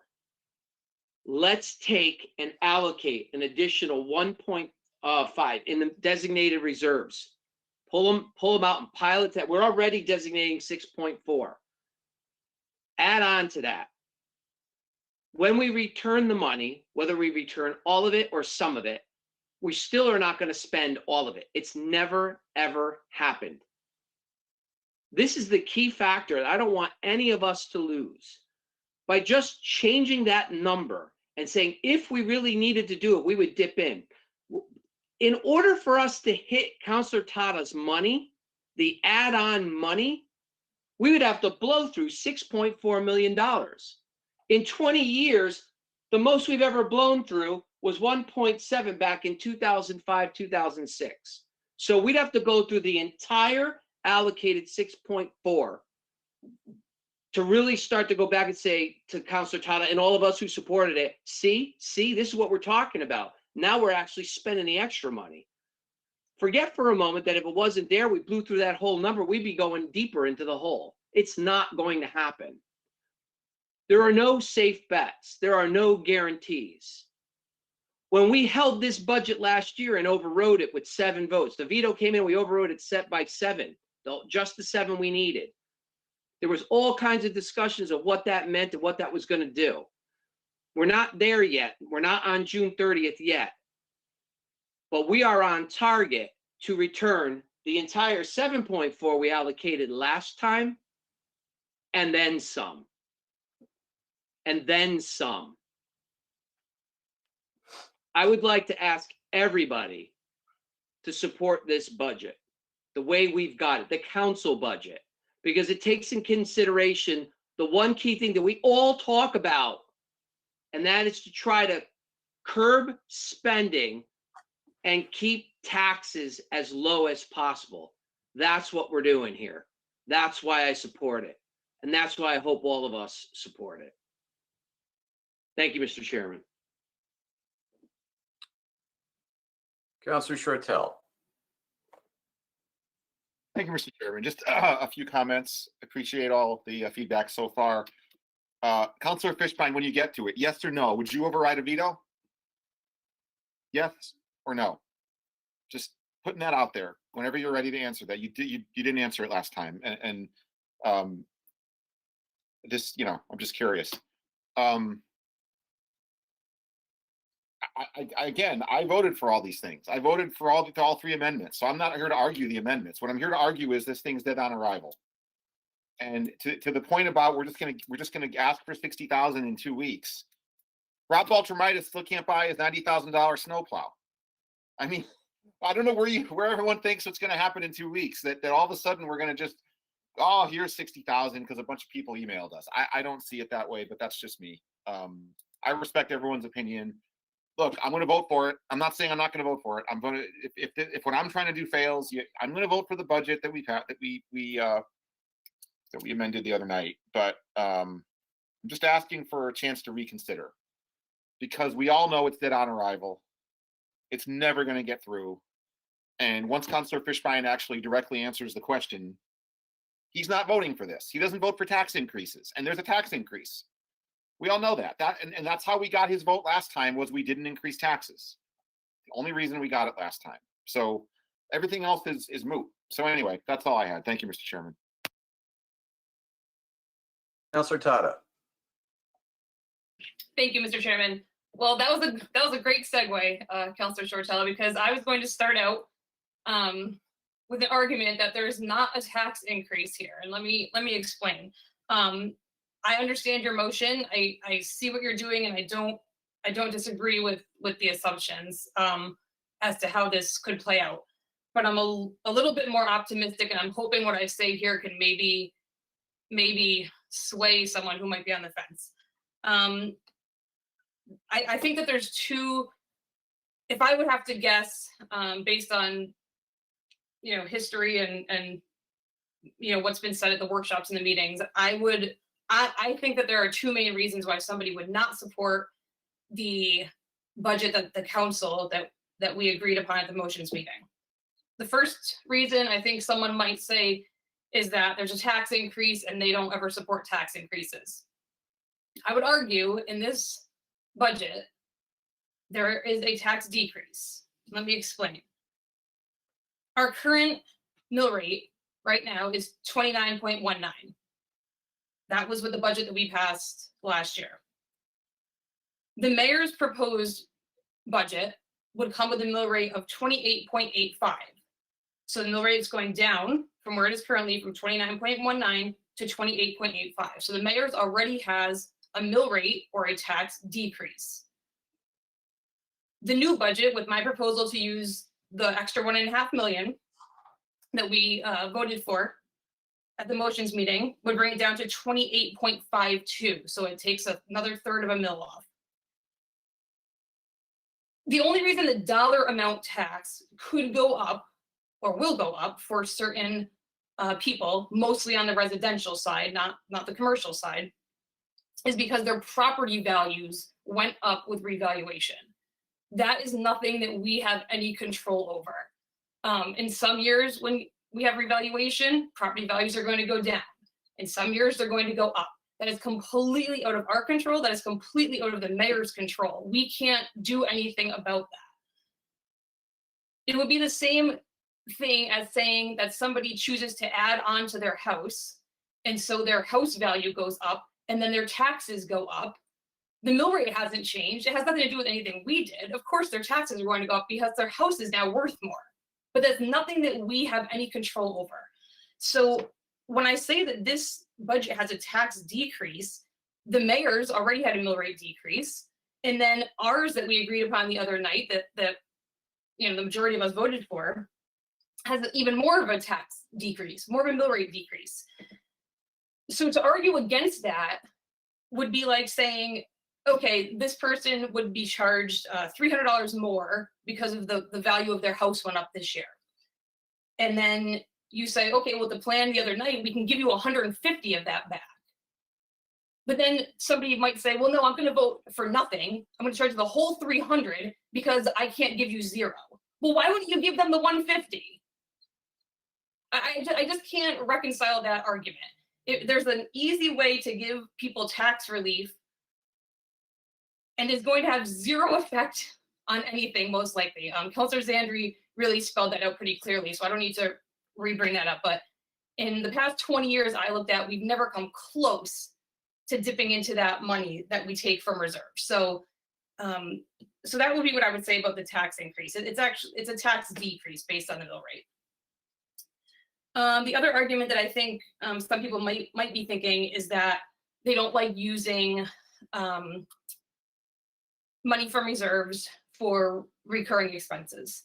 Let's take and allocate an additional 1.5 in the designated reserves. Pull them out and pilot that. We're already designating 6.4. Add on to that. When we return the money, whether we return all of it or some of it, we still are not going to spend all of it. It's never, ever happened. This is the key factor that I don't want any of us to lose. By just changing that number and saying, if we really needed to do it, we would dip in. In order for us to hit Counselor Tada's money, the add-on money, we would have to blow through $6.4 million. In 20 years, the most we've ever blown through was 1.7 back in 2005, 2006. So we'd have to go through the entire allocated 6.4 to really start to go back and say to Counselor Tada and all of us who supported it, see, this is what we're talking about. Now we're actually spending the extra money. Forget for a moment that if it wasn't there, we blew through that whole number, we'd be going deeper into the hole. It's not going to happen. There are no safe bets. There are no guarantees. When we held this budget last year and overrode it with 7 votes, the veto came in, we overrode it set by 7, just the 7 we needed. There was all kinds of discussions of what that meant and what that was going to do. We're not there yet. We're not on June 30th yet. But we are on target to return the entire 7.4 we allocated last time, and then some. And then some. I would like to ask everybody to support this budget, the way we've got it, the council budget, because it takes in consideration the one key thing that we all talk about, and that is to try to curb spending and keep taxes as low as possible. That's what we're doing here. That's why I support it. And that's why I hope all of us support it. Thank you, Mr. Chairman. Councilor Shortell. Thank you, Mr. Chairman. Just a few comments. Appreciate all the feedback so far. Councilor Fishbein, when you get to it, yes or no, would you override a veto? Yes or no? Just putting that out there whenever you're ready to answer that. You didn't answer it last time, and this, I'm just curious. Again, I voted for all these things. I voted for all 3 amendments. So I'm not here to argue the amendments. What I'm here to argue is this thing's dead on arrival. And to the point about we're just gonna ask for 60,000 in 2 weeks. Rob Baltramitis still can't buy his $90,000 snowplow. I mean, I don't know where everyone thinks what's gonna happen in 2 weeks, that all of a sudden we're gonna just, oh, here's 60,000 because a bunch of people emailed us. I don't see it that way, but that's just me. I respect everyone's opinion. Look, I'm going to vote for it. I'm not saying I'm not going to vote for it. I'm going to, if what I'm trying to do fails, I'm going to vote for the budget that we amended the other night. But I'm just asking for a chance to reconsider, because we all know it's dead on arrival. It's never going to get through. And once Councilor Fishbein actually directly answers the question, he's not voting for this. He doesn't vote for tax increases, and there's a tax increase. We all know that. And that's how we got his vote last time, was we didn't increase taxes. The only reason we got it last time. So everything else is moot. So anyway, that's all I had. Thank you, Mr. Chairman. Counselor Tata. Thank you, Mr. Chairman. Well, that was a great segue, Councilor Shortella, because I was going to start out with the argument that there's not a tax increase here, and let me explain. I understand your motion. I see what you're doing, and I don't disagree with the assumptions as to how this could play out. But I'm a little bit more optimistic, and I'm hoping what I say here can maybe sway someone who might be on the fence. I think that there's two. If I would have to guess, based on history and what's been said at the workshops and the meetings, I think that there are two main reasons why somebody would not support the budget that the council that we agreed upon at the motions meeting. The first reason I think someone might say is that there's a tax increase and they don't ever support tax increases. I would argue in this budget, there is a tax decrease. Let me explain. Our current mill rate right now is 29.19. That was with the budget that we passed last year. The mayor's proposed budget would come with a mill rate of 28.85. So the mill rate is going down from where it is currently, from 29.19 to 28.85. So the mayor's already has a mill rate or a tax decrease. The new budget, with my proposal to use the extra $1.5 million that we voted for at the motions meeting, would bring it down to 28.52. So it takes another third of a mill off. The only reason the dollar amount tax could go up or will go up for certain people, mostly on the residential side, not the commercial side, is because their property values went up with revaluation. That is nothing that we have any control over. In some years when we have revaluation, property values are going to go down. In some years, they're going to go up. That is completely out of our control. That is completely out of the mayor's control. We can't do anything about that. It would be the same thing as saying that somebody chooses to add on to their house, and so their house value goes up, and then their taxes go up. The mill rate hasn't changed. It has nothing to do with anything we did. Of course, their taxes are going to go up because their house is now worth more. But that's nothing that we have any control over. So when I say that this budget has a tax decrease, the mayor's already had a mill rate decrease, and then ours that we agreed upon the other night that the majority of us voted for has even more of a tax decrease, more of a mill rate decrease. So to argue against that would be like saying, okay, this person would be charged $300 more because of the value of their house went up this year. And then you say, okay, well, the plan the other night, we can give you 150 of that back. But then somebody might say, well, no, I'm going to vote for nothing. I'm going to charge the whole 300 because I can't give you zero. Well, why wouldn't you give them the 150? I just can't reconcile that argument. There's an easy way to give people tax relief, and it's going to have zero effect on anything, most likely. Councilor Zandri really spelled that out pretty clearly, so I don't need to re-bring that up. But in the past 20 years I looked at, we've never come close to dipping into that money that we take from reserve. So so that would be what I would say about the tax increase. It's a tax decrease based on the mill rate. The other argument that I think some people might be thinking is that they don't like using money from reserves for recurring expenses.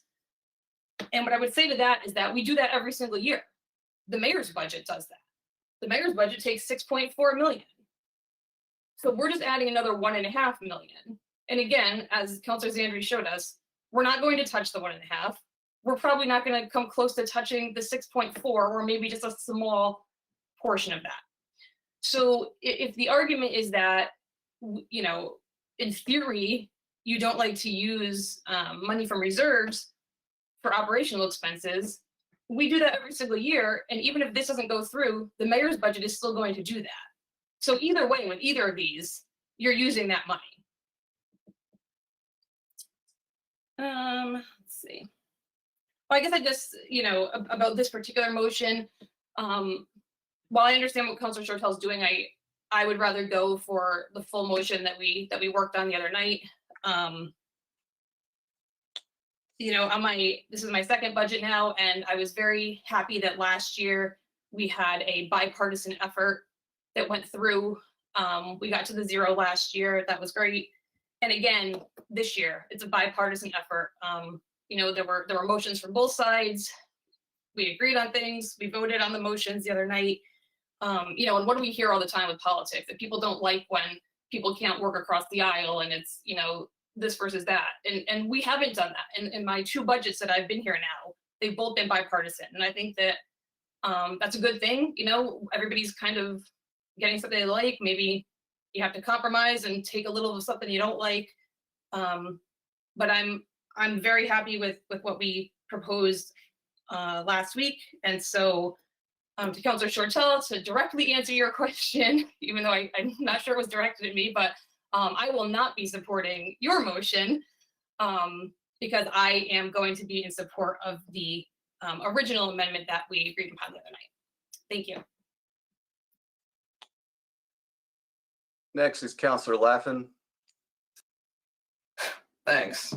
And what I would say to that is that we do that every single year. The mayor's budget does that. The mayor's budget takes 6.4 million. So we're just adding another 1.5 million. And again, as Councilor Zandri showed us, we're not going to touch the 1.5. We're probably not going to come close to touching the 6.4, or maybe just a small portion of that. So if the argument is that, you know, in theory, you don't like to use money from reserves for operational expenses, we do that every single year. And even if this doesn't go through, the mayor's budget is still going to do that. So either way, with either of these, you're using that money. Let's see. Well, I guess I just, you know, about this particular motion, while I understand what Councilor Shortell's doing, I would rather go for the full motion that we worked on the other night. You know, this is my second budget now, and I was very happy that last year we had a bipartisan effort that went through. We got to the 0 last year. That was great. And again, this year, it's a bipartisan effort. You know, there were motions from both sides. We agreed on things. We voted on the motions the other night. You know, and what do we hear all the time with politics? That people don't like when people can't work across the aisle and it's, you know, this versus that. And we haven't done that. In my 2 budgets that I've been here now, they've both been bipartisan. And I think that that's a good thing. You know, everybody's kind of getting something they like. Maybe you have to compromise and take a little of something you don't like. But I'm very happy with what we proposed last week. And so to Councilor Shortell, to directly answer your question, even though I'm not sure it was directed at me, but I will not be supporting your motion because I am going to be in support of the original amendment that we agreed upon the other night. Thank you. Next is Councilor Laffin. Thanks.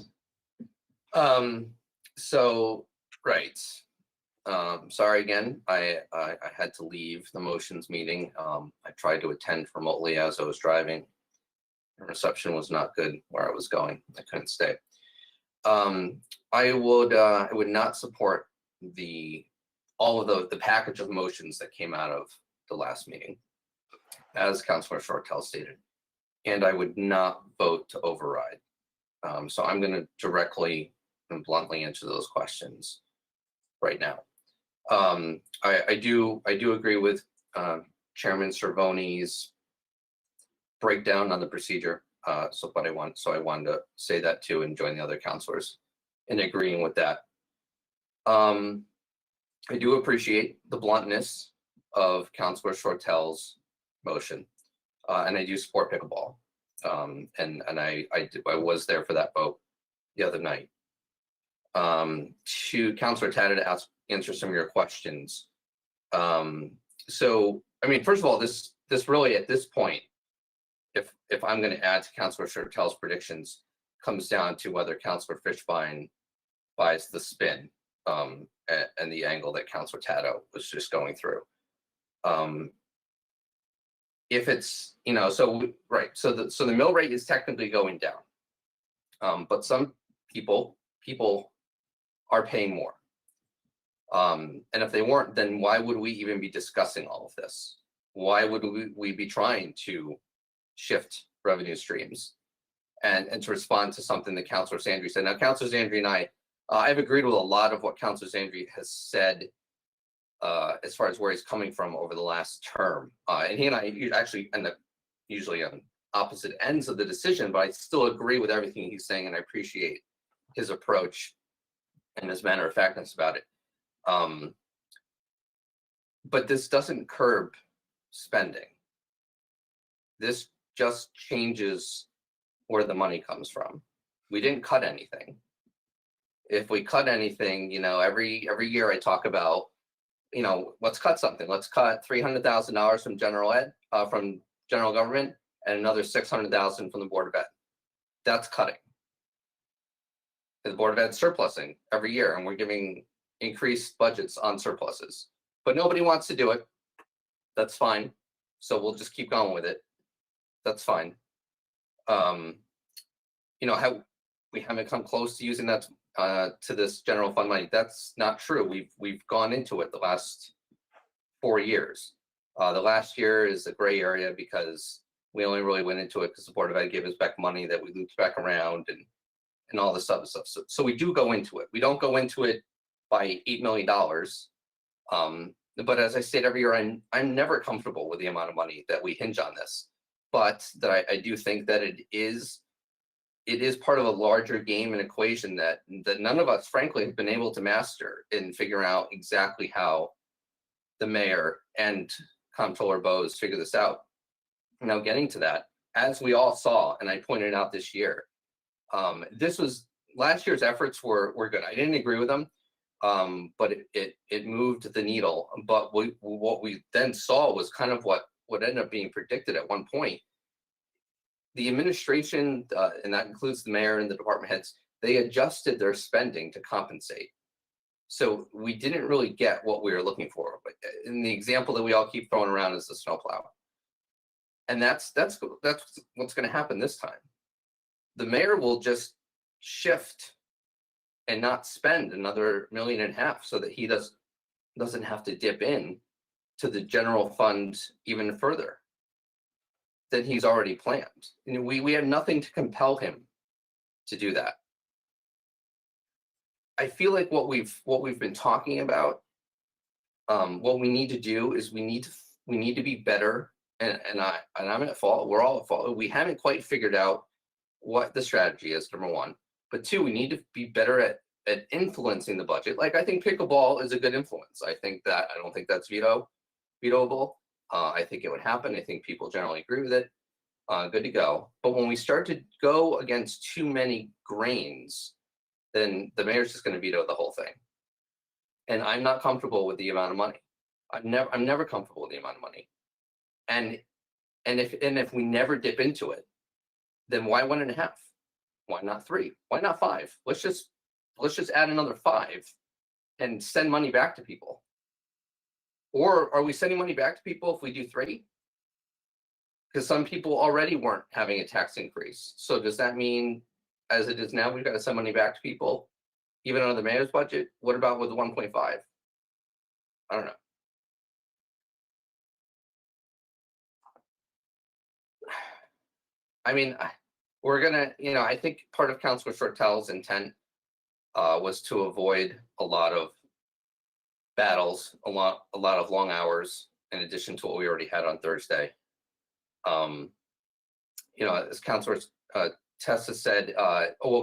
So, right. Sorry again, I had to leave the motions meeting. I tried to attend remotely as I was driving. The reception was not good where I was going. I couldn't stay. I would not support all of the package of motions that came out of the last meeting, as Councilor Shortell stated, and I would not vote to override. So I'm going to directly and bluntly answer those questions right now. I do agree with Chairman Cervoni's breakdown on the procedure. So I wanted to say that too and join the other councilors in agreeing with that. I do appreciate the bluntness of Councilor Shortell's motion, and I do support pickleball. And I was there for that vote the other night. To Councilor Tata to answer some of your questions. So, I mean, first of all, this really at this point, if I'm going to add to Councilor Shortell's predictions, comes down to whether Councilor Fishbein buys the spin and the angle that Councilor Tata was just going through. If it's, you know, so right, so the mill rate is technically going down, but some people are paying more. And if they weren't, then why would we even be discussing all of this? Why would we be trying to shift revenue streams and to respond to something that Councilor Zandri said? Now, Councilor Zandri and I've agreed with a lot of what Councilor Zandri has said as far as where he's coming from over the last term. And he and I actually end up usually on opposite ends of the decision, but I still agree with everything he's saying, and I appreciate his approach and his matter of factness about it. But this doesn't curb spending. This just changes where the money comes from. We didn't cut anything. If we cut anything, you know, every year I talk about, you know, let's cut something. Let's cut $300,000 from general ed, from general government, and another $600,000 from the Board of Ed. That's cutting. The Board of Ed surplusing every year, and we're giving increased budgets on surpluses. but nobody wants to do it. That's fine. So we'll just keep going with it. That's fine. You know, how we haven't come close to using that to this general fund money. That's not true. We've gone into it the last 4 years. The last year is a gray area because we only really went into it because the Board of Ed gave us back money that we looped back around and all this other stuff. So we do go into it. We don't go into it by $8 million. But as I state every year, I'm never comfortable with the amount of money that we hinge on this. But that I do think that it is part of a larger game and equation that none of us, frankly, have been able to master and figure out exactly how the mayor and Comptroller Bowes figure this out. Now, getting to that, as we all saw, and I pointed out this year, last year's efforts were good. I didn't agree with them, but it moved the needle. But what we then saw was kind of what ended up being predicted at one point. The administration, and that includes the mayor and the department heads, they adjusted their spending to compensate. So we didn't really get what we were looking for. But in the example that we all keep throwing around is the snowplow. And that's what's going to happen this time. The mayor will just shift and not spend another $1.5 million so that he doesn't have to dip in to the general fund even further than he's already planned. You know, we have nothing to compel him to do that. I feel like what we've been talking about, what we need to do is we need to be better. And I'm at fault. We're all at fault. We haven't quite figured out what the strategy is, number one. But two, we need to be better at influencing the budget. Like, I think pickleball is a good influence. I don't think that's vetoable. I think it would happen. I think people generally agree with it. Good to go. But when we start to go against too many grains, then the mayor's just going to veto the whole thing. And I'm not comfortable with the amount of money. I'm never comfortable with the amount of money. And if we never dip into it, then why 1.5? Why not 3? Why not 5? Let's just add another 5 and send money back to people. Or are we sending money back to people if we do 3? Because some people already weren't having a tax increase. So does that mean, as it is now, we've got to send money back to people, even under the mayor's budget? What about with the 1.5? I don't know. I mean, we're gonna, I think part of Councilor Shortell's intent was to avoid a lot of battles, a lot of long hours, in addition to what we already had on Thursday. As Councilor Tessa said,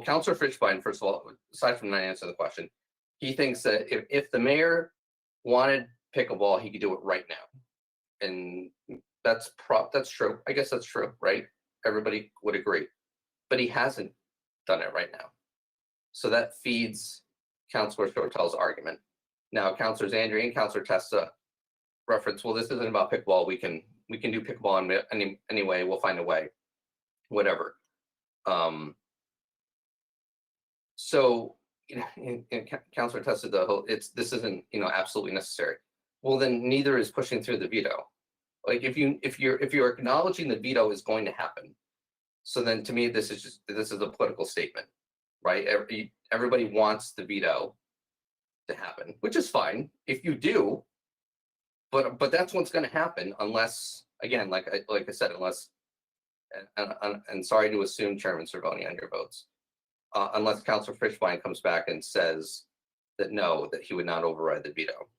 Councilor Fishbein, first of all, aside from not answering the question, he thinks that if the mayor wanted pickleball, he could do it right now, and that's true. I guess that's true, right? Everybody would agree, but he hasn't done it right now. So that feeds Councilor Shortell's argument. Now, Councilors Andrea and Councilor Testa reference, well, this isn't about pickleball. We can do pickleball anyway. We'll find a way, whatever. So, in Councilor Testa, this isn't absolutely necessary. Well, then neither is pushing through the veto. Like, if you're acknowledging the veto is going to happen, so then to me this is a political statement, right? Everybody wants the veto to happen, which is fine if you do, but that's what's going to happen unless, again, like I said, unless, and sorry to assume Chairman Cervoni on your votes, unless Councilor Fishbein comes back and says that no, that he would not override the veto.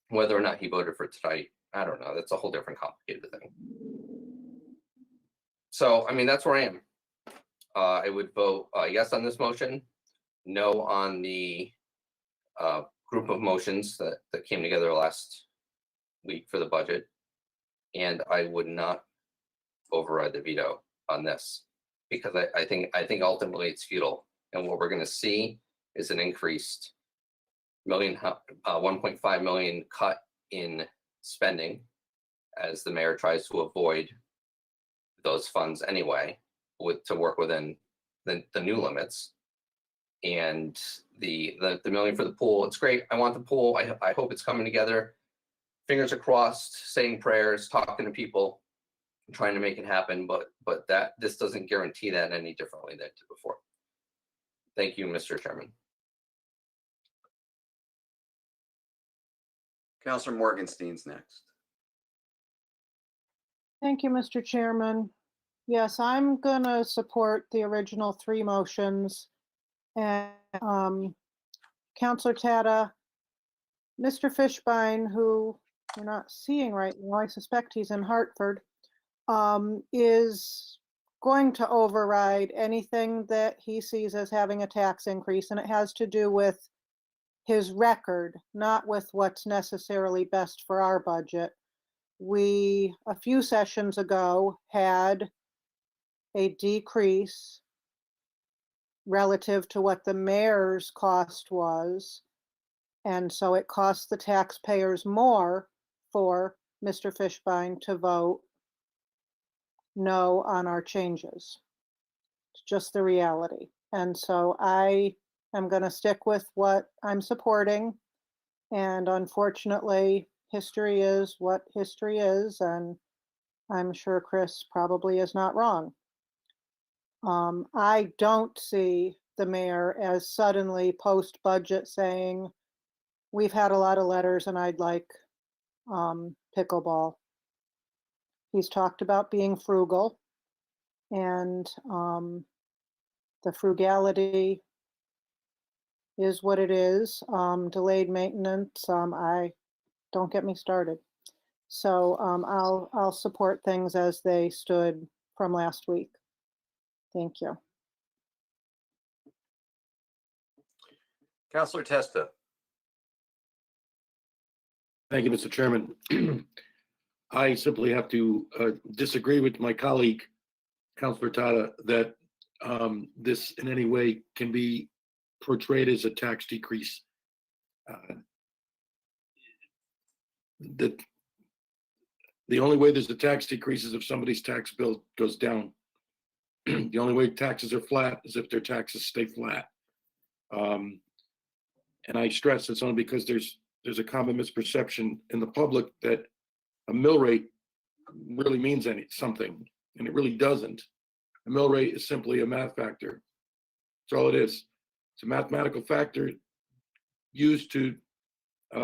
Whether or not he voted for tonight, I don't know. That's a whole different complicated thing. So, I mean, that's where I am. I would vote yes on this motion, no on the group of motions that came together last week for the budget, and I would not override the veto on this because I think ultimately it's futile, and what we're going to see is an increased 1.5 million cut in spending as the mayor tries to avoid those funds anyway, to work within the new limits. And the $1 million for the pool, it's great. I want the pool. I hope it's coming together. fingers are crossed, saying prayers, talking to people, trying to make it happen, but this doesn't guarantee that any differently than it did before. Thank you, Mr. Chairman. Counselor Morgenstein's next. Thank you, Mr. Chairman. Yes, I'm gonna support the original three motions. And Counselor Tata, Mr. Fishbein, who we're not seeing right now, I suspect he's in Hartford, is going to override anything that he sees as having a tax increase, and it has to do with his record, not with what's necessarily best for our budget. We, a few sessions ago, had a decrease relative to what the mayor's cost was. And so it cost the taxpayers more for Mr. Fishbein to vote no on our changes. It's just the reality. And so I am going to stick with what I'm supporting. And unfortunately, history is what history is. And I'm sure Chris probably is not wrong. I don't see the mayor as suddenly post-budget saying, we've had a lot of letters and I'd like pickleball. He's talked about being frugal, and the frugality is what it is. Delayed maintenance, don't get me started. So I'll support things as they stood from last week. Thank you. Counselor Testa. Thank you, Mr. Chairman. I simply have to disagree with my colleague, Councilor Tata, that this in any way can be portrayed as a tax decrease. The only way there's a tax decrease is if somebody's tax bill goes down. The only way taxes are flat is if their taxes stay flat. And I stress it's only because there's a common misperception in the public that a mill rate really means something, and it really doesn't. A mill rate is simply a math factor. That's all it is. It's a mathematical factor used to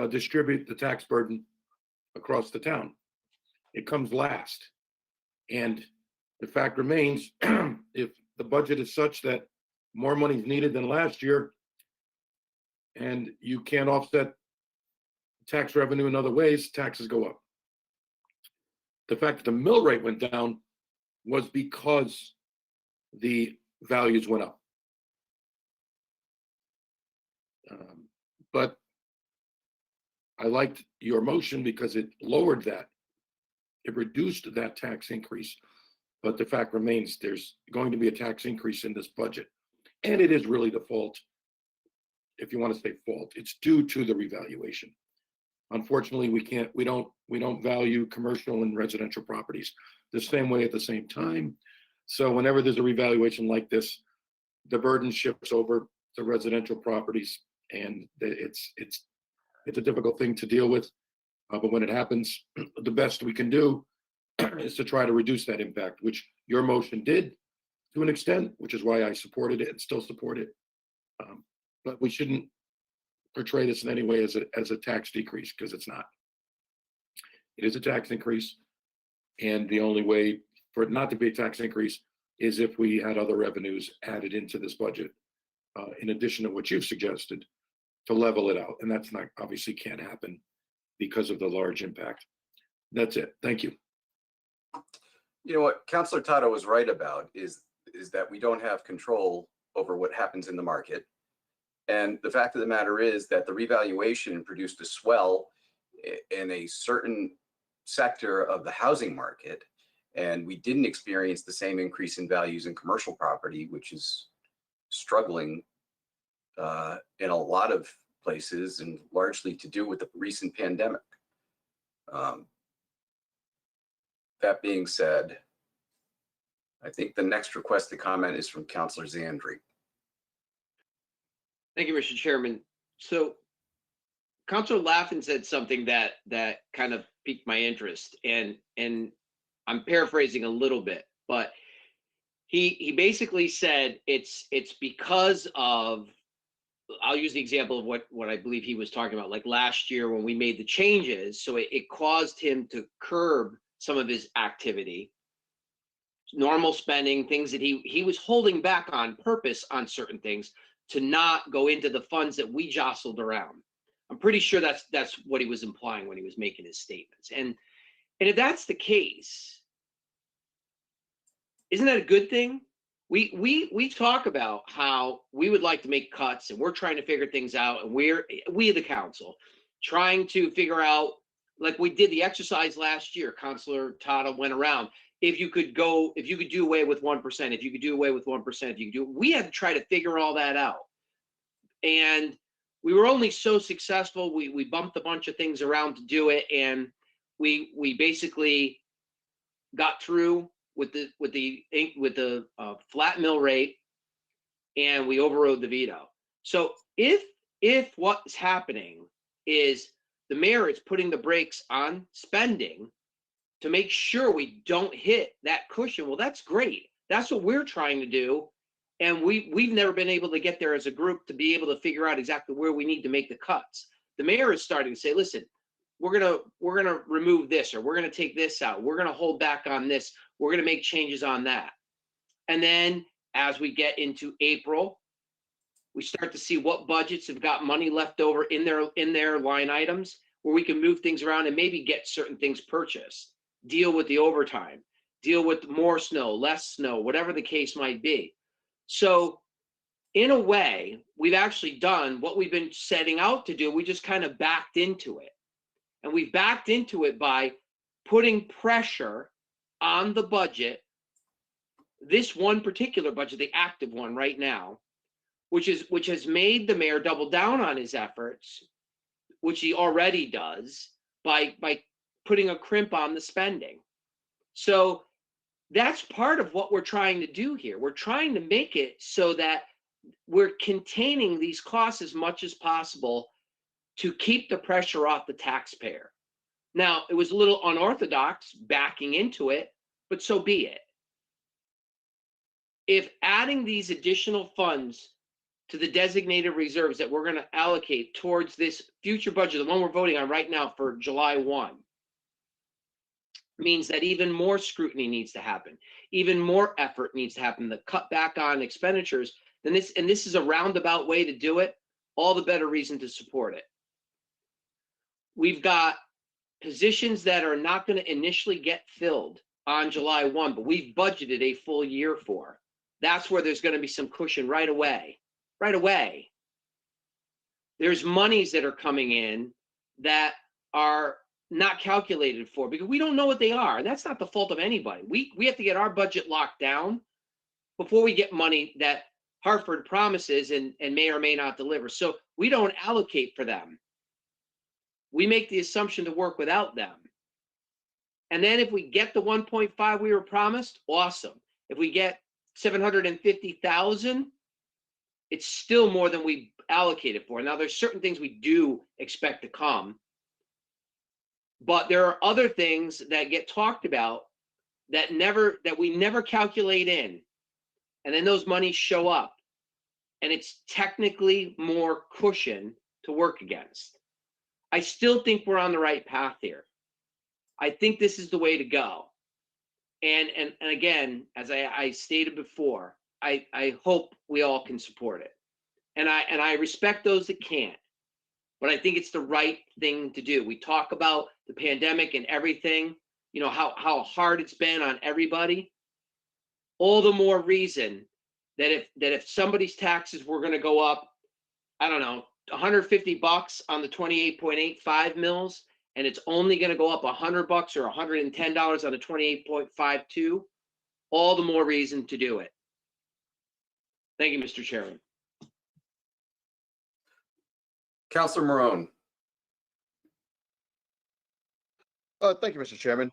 distribute the tax burden across the town. It comes last. And the fact remains, if the budget is such that more money is needed than last year, and you can't offset tax revenue in other ways, taxes go up. The fact that the mill rate went down was because the values went up. But I liked your motion because it lowered that. It reduced that tax increase. But the fact remains, there's going to be a tax increase in this budget. And it is really the fault, if you want to say fault, it's due to the revaluation. Unfortunately, we don't value commercial and residential properties the same way at the same time. So whenever there's a revaluation like this, the burden shifts over to residential properties, and it's a difficult thing to deal with. But when it happens, the best we can do is to try to reduce that impact, which your motion did to an extent, which is why I supported it and still support it. But we shouldn't portray this in any way as a tax decrease, because it's not. It is a tax increase, and the only way for it not to be a tax increase is if we had other revenues added into this budget, in addition to what you've suggested, to level it out. And that's not, obviously can't happen because of the large impact. That's it. Thank you. You know what Councilor Tata was right about is that we don't have control over what happens in the market. And the fact of the matter is that the revaluation produced a swell in a certain sector of the housing market. And we didn't experience the same increase in values in commercial property, which is struggling in a lot of places, and largely to do with the recent pandemic. That being said, I think the next request to comment is from Councilor Zandri. Thank you, Mr. Chairman. So Counselor Laffin said something that kind of piqued my interest, and I'm paraphrasing a little bit, but he basically said it's because of, I'll use the example of what I believe he was talking about, like last year when we made the changes, so it caused him to curb some of his activity, normal spending, things that he was holding back on purpose on certain things to not go into the funds that we jostled around. I'm pretty sure that's what he was implying when he was making his statements. And if that's the case, isn't that a good thing? We talk about how we would like to make cuts, and we're trying to figure things out, and we the council trying to figure out, like we did the exercise last year. Councilor Tata went around. If you could do away with 1%, if you could do away with 1%, we had to try to figure all that out. And we were only so successful. We bumped a bunch of things around to do it, and we basically got through with the flat mill rate, and we overrode the veto. So if what's happening is the mayor is putting the brakes on spending to make sure we don't hit that cushion, well, that's great. That's what we're trying to do. And we've never been able to get there as a group to be able to figure out exactly where we need to make the cuts. The mayor is starting to say, listen, we're gonna remove this, or we're gonna take this out. We're gonna hold back on this. We're gonna make changes on that. And then as we get into April, we start to see what budgets have got money left over in their line items where we can move things around and maybe get certain things purchased, deal with the overtime, deal with more snow, less snow, whatever the case might be. So in a way, we've actually done what we've been setting out to do. We just kind of backed into it. And we've backed into it by putting pressure on the budget, this one particular budget, the active one right now, which has made the mayor double down on his efforts, which he already does, by putting a crimp on the spending. So that's part of what we're trying to do here. We're trying to make it so that we're containing these costs as much as possible to keep the pressure off the taxpayer. Now, it was a little unorthodox backing into it, but so be it. If adding these additional funds to the designated reserves that we're going to allocate towards this future budget, the one we're voting on right now for July 1, means that even more scrutiny needs to happen, even more effort needs to happen to cut back on expenditures, then this is a roundabout way to do it, all the better reason to support it. We've got positions that are not going to initially get filled on July 1, but we've budgeted a full year for. That's where there's going to be some cushion right away. Right away. There's monies that are coming in that are not calculated for because we don't know what they are. And that's not the fault of anybody. We have to get our budget locked down before we get money that Hartford promises and may or may not deliver. So we don't allocate for them. We make the assumption to work without them. And then if we get the 1.5 we were promised, awesome. If we get 750,000, it's still more than we allocated for. Now there's certain things we do expect to come, but there are other things that get talked about that we never calculate in. And then those monies show up and it's technically more cushion to work against. I still think we're on the right path here. I think this is the way to go. And again, as I stated before, I hope we all can support it. And I respect those that can't, but I think it's the right thing to do. We talk about the pandemic and everything, you know, how hard it's been on everybody. All the more reason that if somebody's taxes were going to go up, I don't know, $150 on the 28.85 mils, and it's only going to go up $100 or $110 on the 28.52, all the more reason to do it. Thank you, Mr. Chairman. Councilor Marone. Thank you, Mr. Chairman.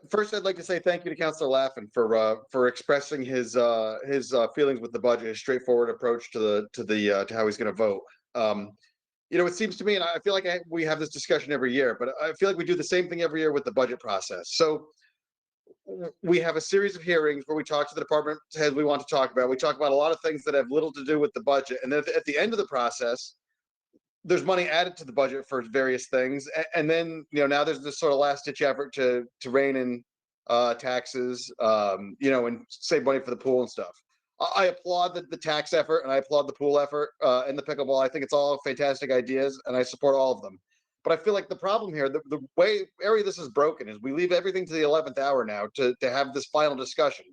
First, I'd like to say thank you to Councilor Laffin for expressing his feelings with the budget, his straightforward approach to how he's going to vote. you know, it seems to me, and I feel like we have this discussion every year, but I feel like we do the same thing every year with the budget process. So we have a series of hearings where we talk to the department heads we want to talk about. We talk about a lot of things that have little to do with the budget. And then at the end of the process, there's money added to the budget for various things. And then, you know, now there's this sort of last ditch effort to rein in taxes, you know, and save money for the pool and stuff. I applaud the tax effort and I applaud the pool effort and the pickleball. I think it's all fantastic ideas and I support all of them. But I feel like the problem here, the area this is broken is we leave everything to the 11th hour now to have this final discussion.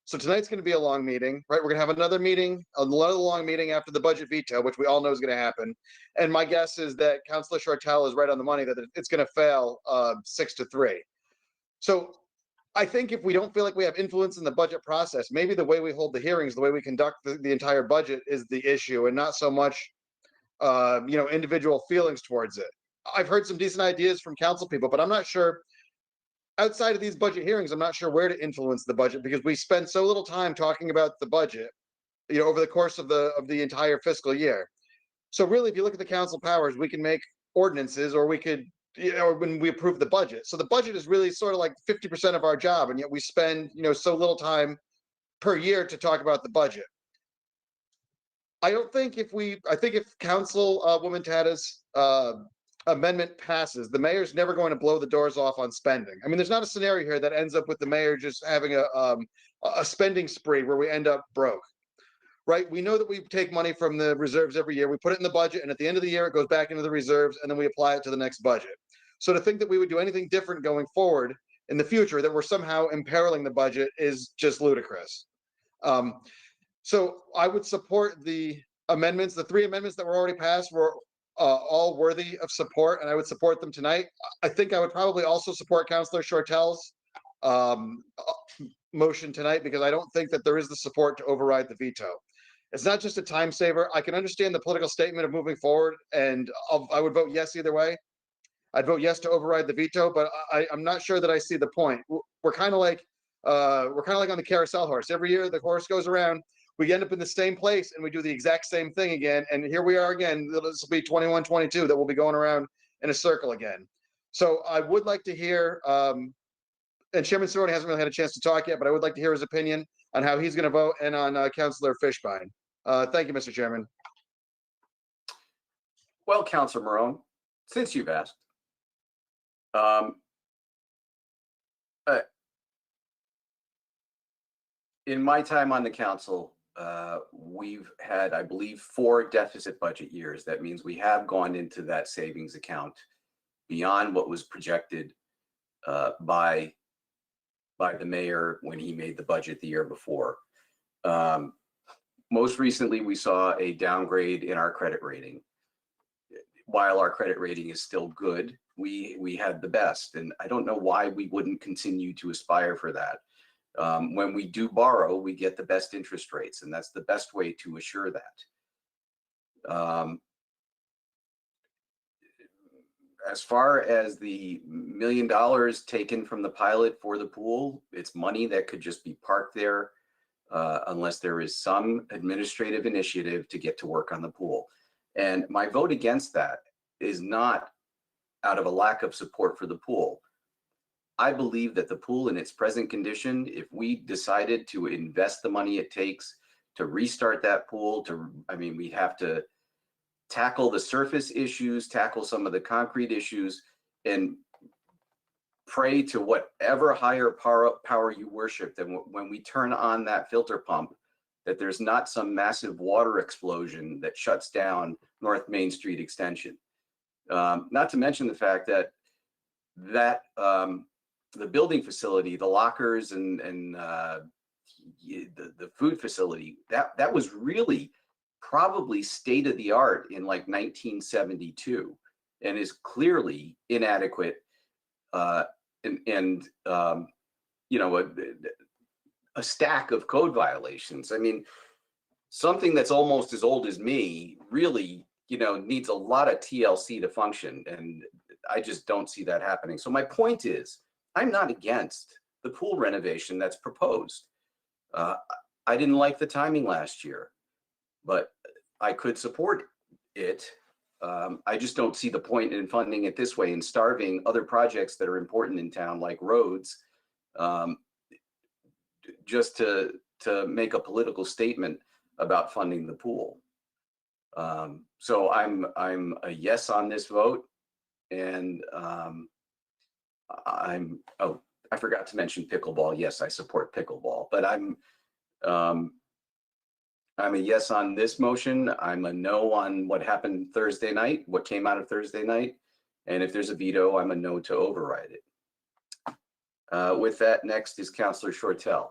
So tonight's going to be a long meeting, right? We're going to have another meeting, another long meeting after the budget veto, which we all know is going to happen. And my guess is that Councilor Chartel is right on the money that it's going to fail 6-3. So I think if we don't feel like we have influence in the budget process, maybe the way we hold the hearings, the way we conduct the entire budget is the issue and not so much, you know, individual feelings towards it. I've heard some decent ideas from council people, but I'm not sure outside of these budget hearings, I'm not sure where to influence the budget because we spend so little time talking about the budget, you know, over the course of the entire fiscal year. So really, if you look at the council powers, we can make ordinances or we could, you know, when we approve the budget. So the budget is really sort of like 50% of our job. And yet we spend, you know, so little time per year to talk about the budget. I think if Councilwoman Tata's amendment passes, the mayor's never going to blow the doors off on spending. I mean, there's not a scenario here that ends up with the mayor just having a spending spree where we end up broke, right? We know that we take money from the reserves every year. We put it in the budget, and at the end of the year, it goes back into the reserves, and then we apply it to the next budget. So to think that we would do anything different going forward in the future, that we're somehow imperiling the budget, is just ludicrous. So I would support the amendments. The 3 amendments that were already passed were all worthy of support, and I would support them tonight. I think I would probably also support Councilor Chartel's motion tonight because I don't think that there is the support to override the veto. It's not just a time saver. I can understand the political statement of moving forward, and I would vote yes either way. I'd vote yes to override the veto, but I'm not sure that I see the point. We're kind of like on the carousel horse. Every year the horse goes around. We end up in the same place and we do the exact same thing again. And here we are again. This will be 21, 22 that we'll be going around in a circle again. So I would like to hear, and Chairman Cerrone hasn't really had a chance to talk yet, but I would like to hear his opinion on how he's going to vote and on Councilor Fishbein. Thank you, Mr. Chairman. Well, Councilor Morone, since you've asked, in my time on the council, we've had, I believe, 4 deficit budget years. That means we have gone into that savings account beyond what was projected by the mayor when he made the budget the year before. Most recently, we saw a downgrade in our credit rating. While our credit rating is still good, we had the best, and I don't know why we wouldn't continue to aspire for that. When we do borrow, we get the best interest rates, and that's the best way to assure that. As far as the $1 million taken from the pilot for the pool, it's money that could just be parked there unless there is some administrative initiative to get to work on the pool. And my vote against that is not out of a lack of support for the pool. I believe that the pool in its present condition, if we decided to invest the money it takes to restart that pool, we'd have to tackle the surface issues, tackle some of the concrete issues, and pray to whatever higher power you worship that when we turn on that filter pump, that there's not some massive water explosion that shuts down North Main Street Extension. Not to mention the fact that the building facility, the lockers and the food facility, that was really probably state of the art in like 1972 and is clearly inadequate and you know, a stack of code violations. I mean, something that's almost as old as me really, you know, needs a lot of TLC to function, and I just don't see that happening. So my point is, I'm not against the pool renovation that's proposed. I didn't like the timing last year, but I could support it I just don't see the point in funding it this way and starving other projects that are important in town, like roads, just to make a political statement about funding the pool. So I'm a yes on this vote, and I forgot to mention pickleball. Yes, I support pickleball, but I'm a yes on this motion. I'm a no on what happened Thursday night, what came out of Thursday night. And if there's a veto, I'm a no to override it. With that, next is Councilor Shortell.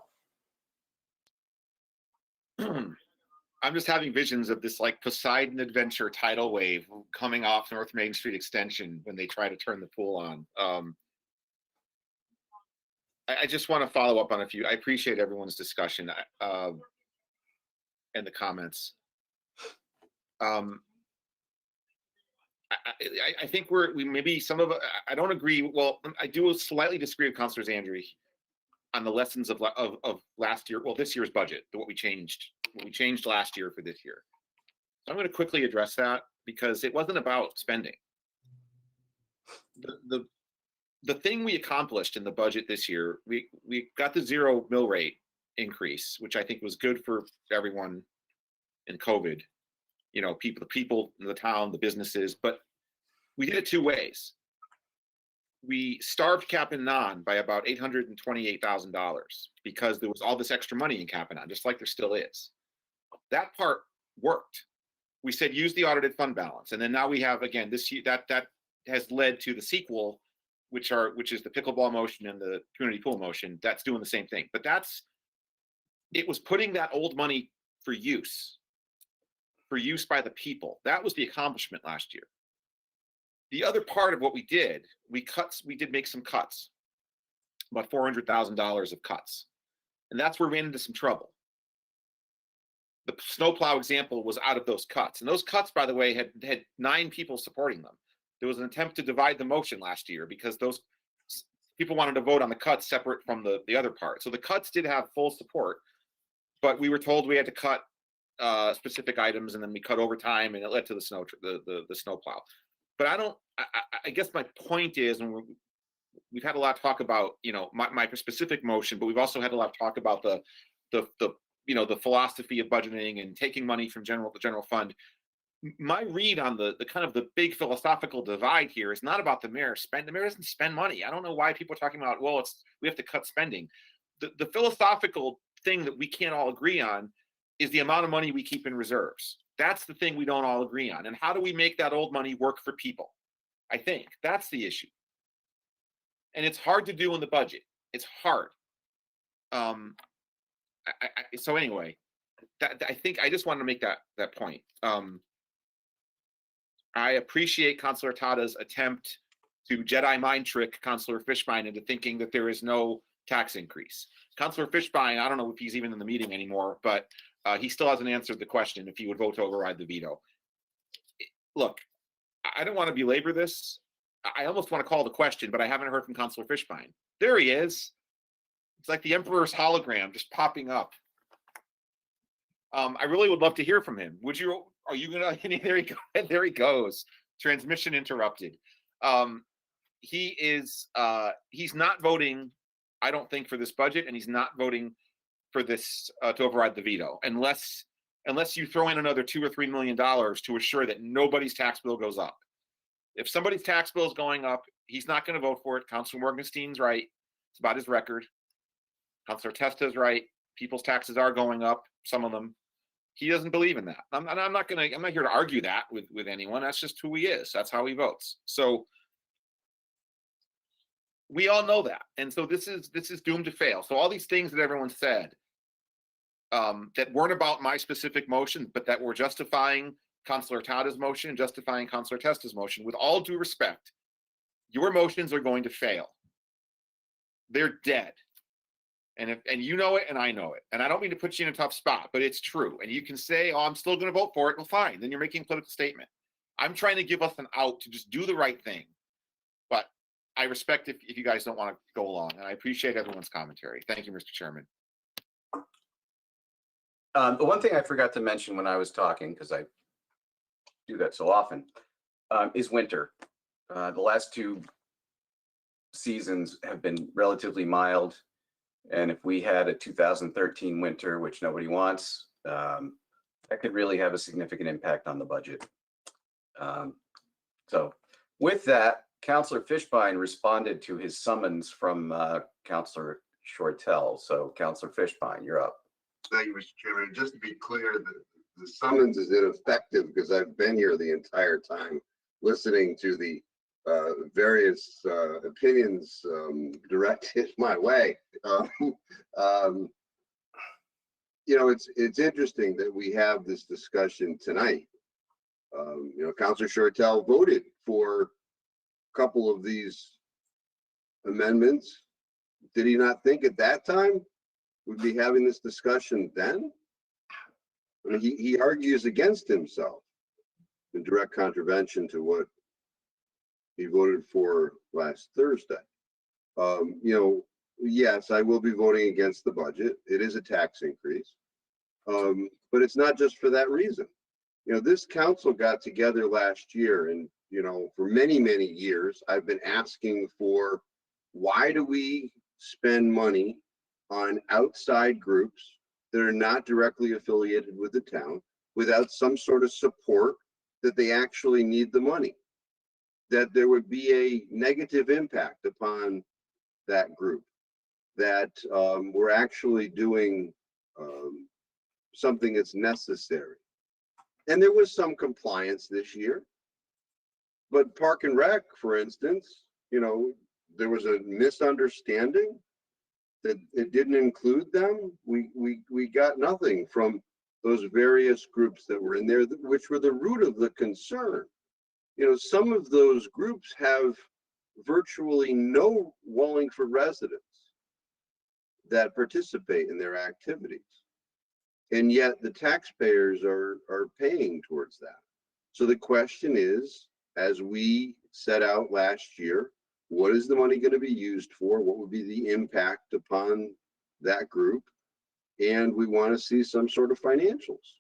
I'm just having visions of this like Poseidon Adventure tidal wave coming off North Main Street Extension when they try to turn the pool on. I just want to follow up on a few. I appreciate everyone's discussion and the comments. I think we maybe some of I don't agree. Well, I do slightly disagree with Councilor Zandri on the lessons of last year. Well, this year's budget, what we changed last year for this year. So I'm going to quickly address that because it wasn't about spending. The thing we accomplished in the budget this year, we got the 0 mill rate increase, which I think was good for everyone in COVID. You know, the people in the town, the businesses, but we did it two ways. We starved Cap and Non by about $828,000 because there was all this extra money in Cap and Non, just like there still is. That part worked. We said use the audited fund balance, and then now we have again this year that has led to the sequel, which is the pickleball motion and the community pool motion. That's doing the same thing, but it was putting that old money for use by the people. That was the accomplishment last year. The other part of what we did did make some cuts, about $400,000 of cuts. And that's where we ran into some trouble. The snowplow example was out of those cuts. And those cuts, by the way, had 9 people supporting them. There was an attempt to divide the motion last year because those people wanted to vote on the cuts separate from the other part. So the cuts did have full support, but we were told we had to cut specific items, and then we cut overtime, and it led to the snowplow. But I guess my point is, and we've had a lot of talk about, you know, my specific motion, but we've also had a lot of talk about the philosophy of budgeting and taking money from the general fund. My read on the kind of the big philosophical divide here is not about the mayor spend. The mayor doesn't spend money. I don't know why people are talking about, well, we have to cut spending. The philosophical thing that we can't all agree on is the amount of money we keep in reserves. That's the thing we don't all agree on. And how do we make that old money work for people? I think that's the issue. And it's hard to do in the budget. It's hard. So anyway, I think I just wanted to make that point. I appreciate Councilor Tada's attempt to Jedi mind trick Councilor Fishbein into thinking that there is no tax increase. Councilor Fishbein, I don't know if he's even in the meeting anymore, but he still hasn't answered the question if he would vote to override the veto. Look, I don't want to belabor this. I almost want to call the question, but I haven't heard from Councilor Fishbein. There he is. It's like the Emperor's hologram just popping up. I really would love to hear from him. Are you gonna? There he goes. There he goes. Transmission interrupted. He's not voting, I don't think, for this budget, and he's not voting for this to override the veto, unless you throw in another $2 or $3 million to assure that nobody's tax bill goes up. If somebody's tax bill is going up, he's not going to vote for it. Councilor Morgenstein's right. It's about his record. Councilor Testa's right. People's taxes are going up, some of them. He doesn't believe in that. I'm not here to argue that with anyone. That's just who he is. That's how he votes. So we all know that. And so this is doomed to fail. So all these things that everyone said that weren't about my specific motion, but that were justifying Councilor Tada's motion and justifying Councilor Testa's motion, with all due respect, your motions are going to fail. They're dead. And you know it, and I know it. And I don't mean to put you in a tough spot, but it's true. And you can say, oh, I'm still going to vote for it. Well, fine. Then you're making a political statement. I'm trying to give us an out to just do the right thing. But I respect if you guys don't want to go along. And I appreciate everyone's commentary. Thank you, Mr. Chairman. The one thing I forgot to mention when I was talking, because I do that so often, is winter. The last two seasons have been relatively mild. And if we had a 2013 winter, which nobody wants, that could really have a significant impact on the budget. So with that, Councillor Fishbein responded to his summons from Councillor Shortell. So Councillor Fishbein, you're up. Thank you, Mr. Chairman. Just to be clear, the summons is ineffective because I've been here the entire time listening to the various opinions directed my way. You know, it's interesting that we have this discussion tonight. You know, Councillor Shortell voted for a couple of these amendments. Did he not think at that time we'd be having this discussion then? I mean, he argues against himself in direct contravention to what he voted for last Thursday. You know, yes, I will be voting against the budget. It is a tax increase. But it's not just for that reason. You know, this council got together last year and, you know, for many, many years, I've been asking for, why do we spend money on outside groups that are not directly affiliated with the town without some sort of support that they actually need the money? That there would be a negative impact upon that group, that we're actually doing something that's necessary. And there was some compliance this year. But Park and Rec, for instance, you know, there was a misunderstanding that it didn't include them. We got nothing from those various groups that were in there, which were the root of the concern. You know, some of those groups have virtually no Wallingford residents that participate in their activities. And yet the taxpayers are paying towards that. So the question is, as we set out last year, what is the money going to be used for? What would be the impact upon that group? And we want to see some sort of financials.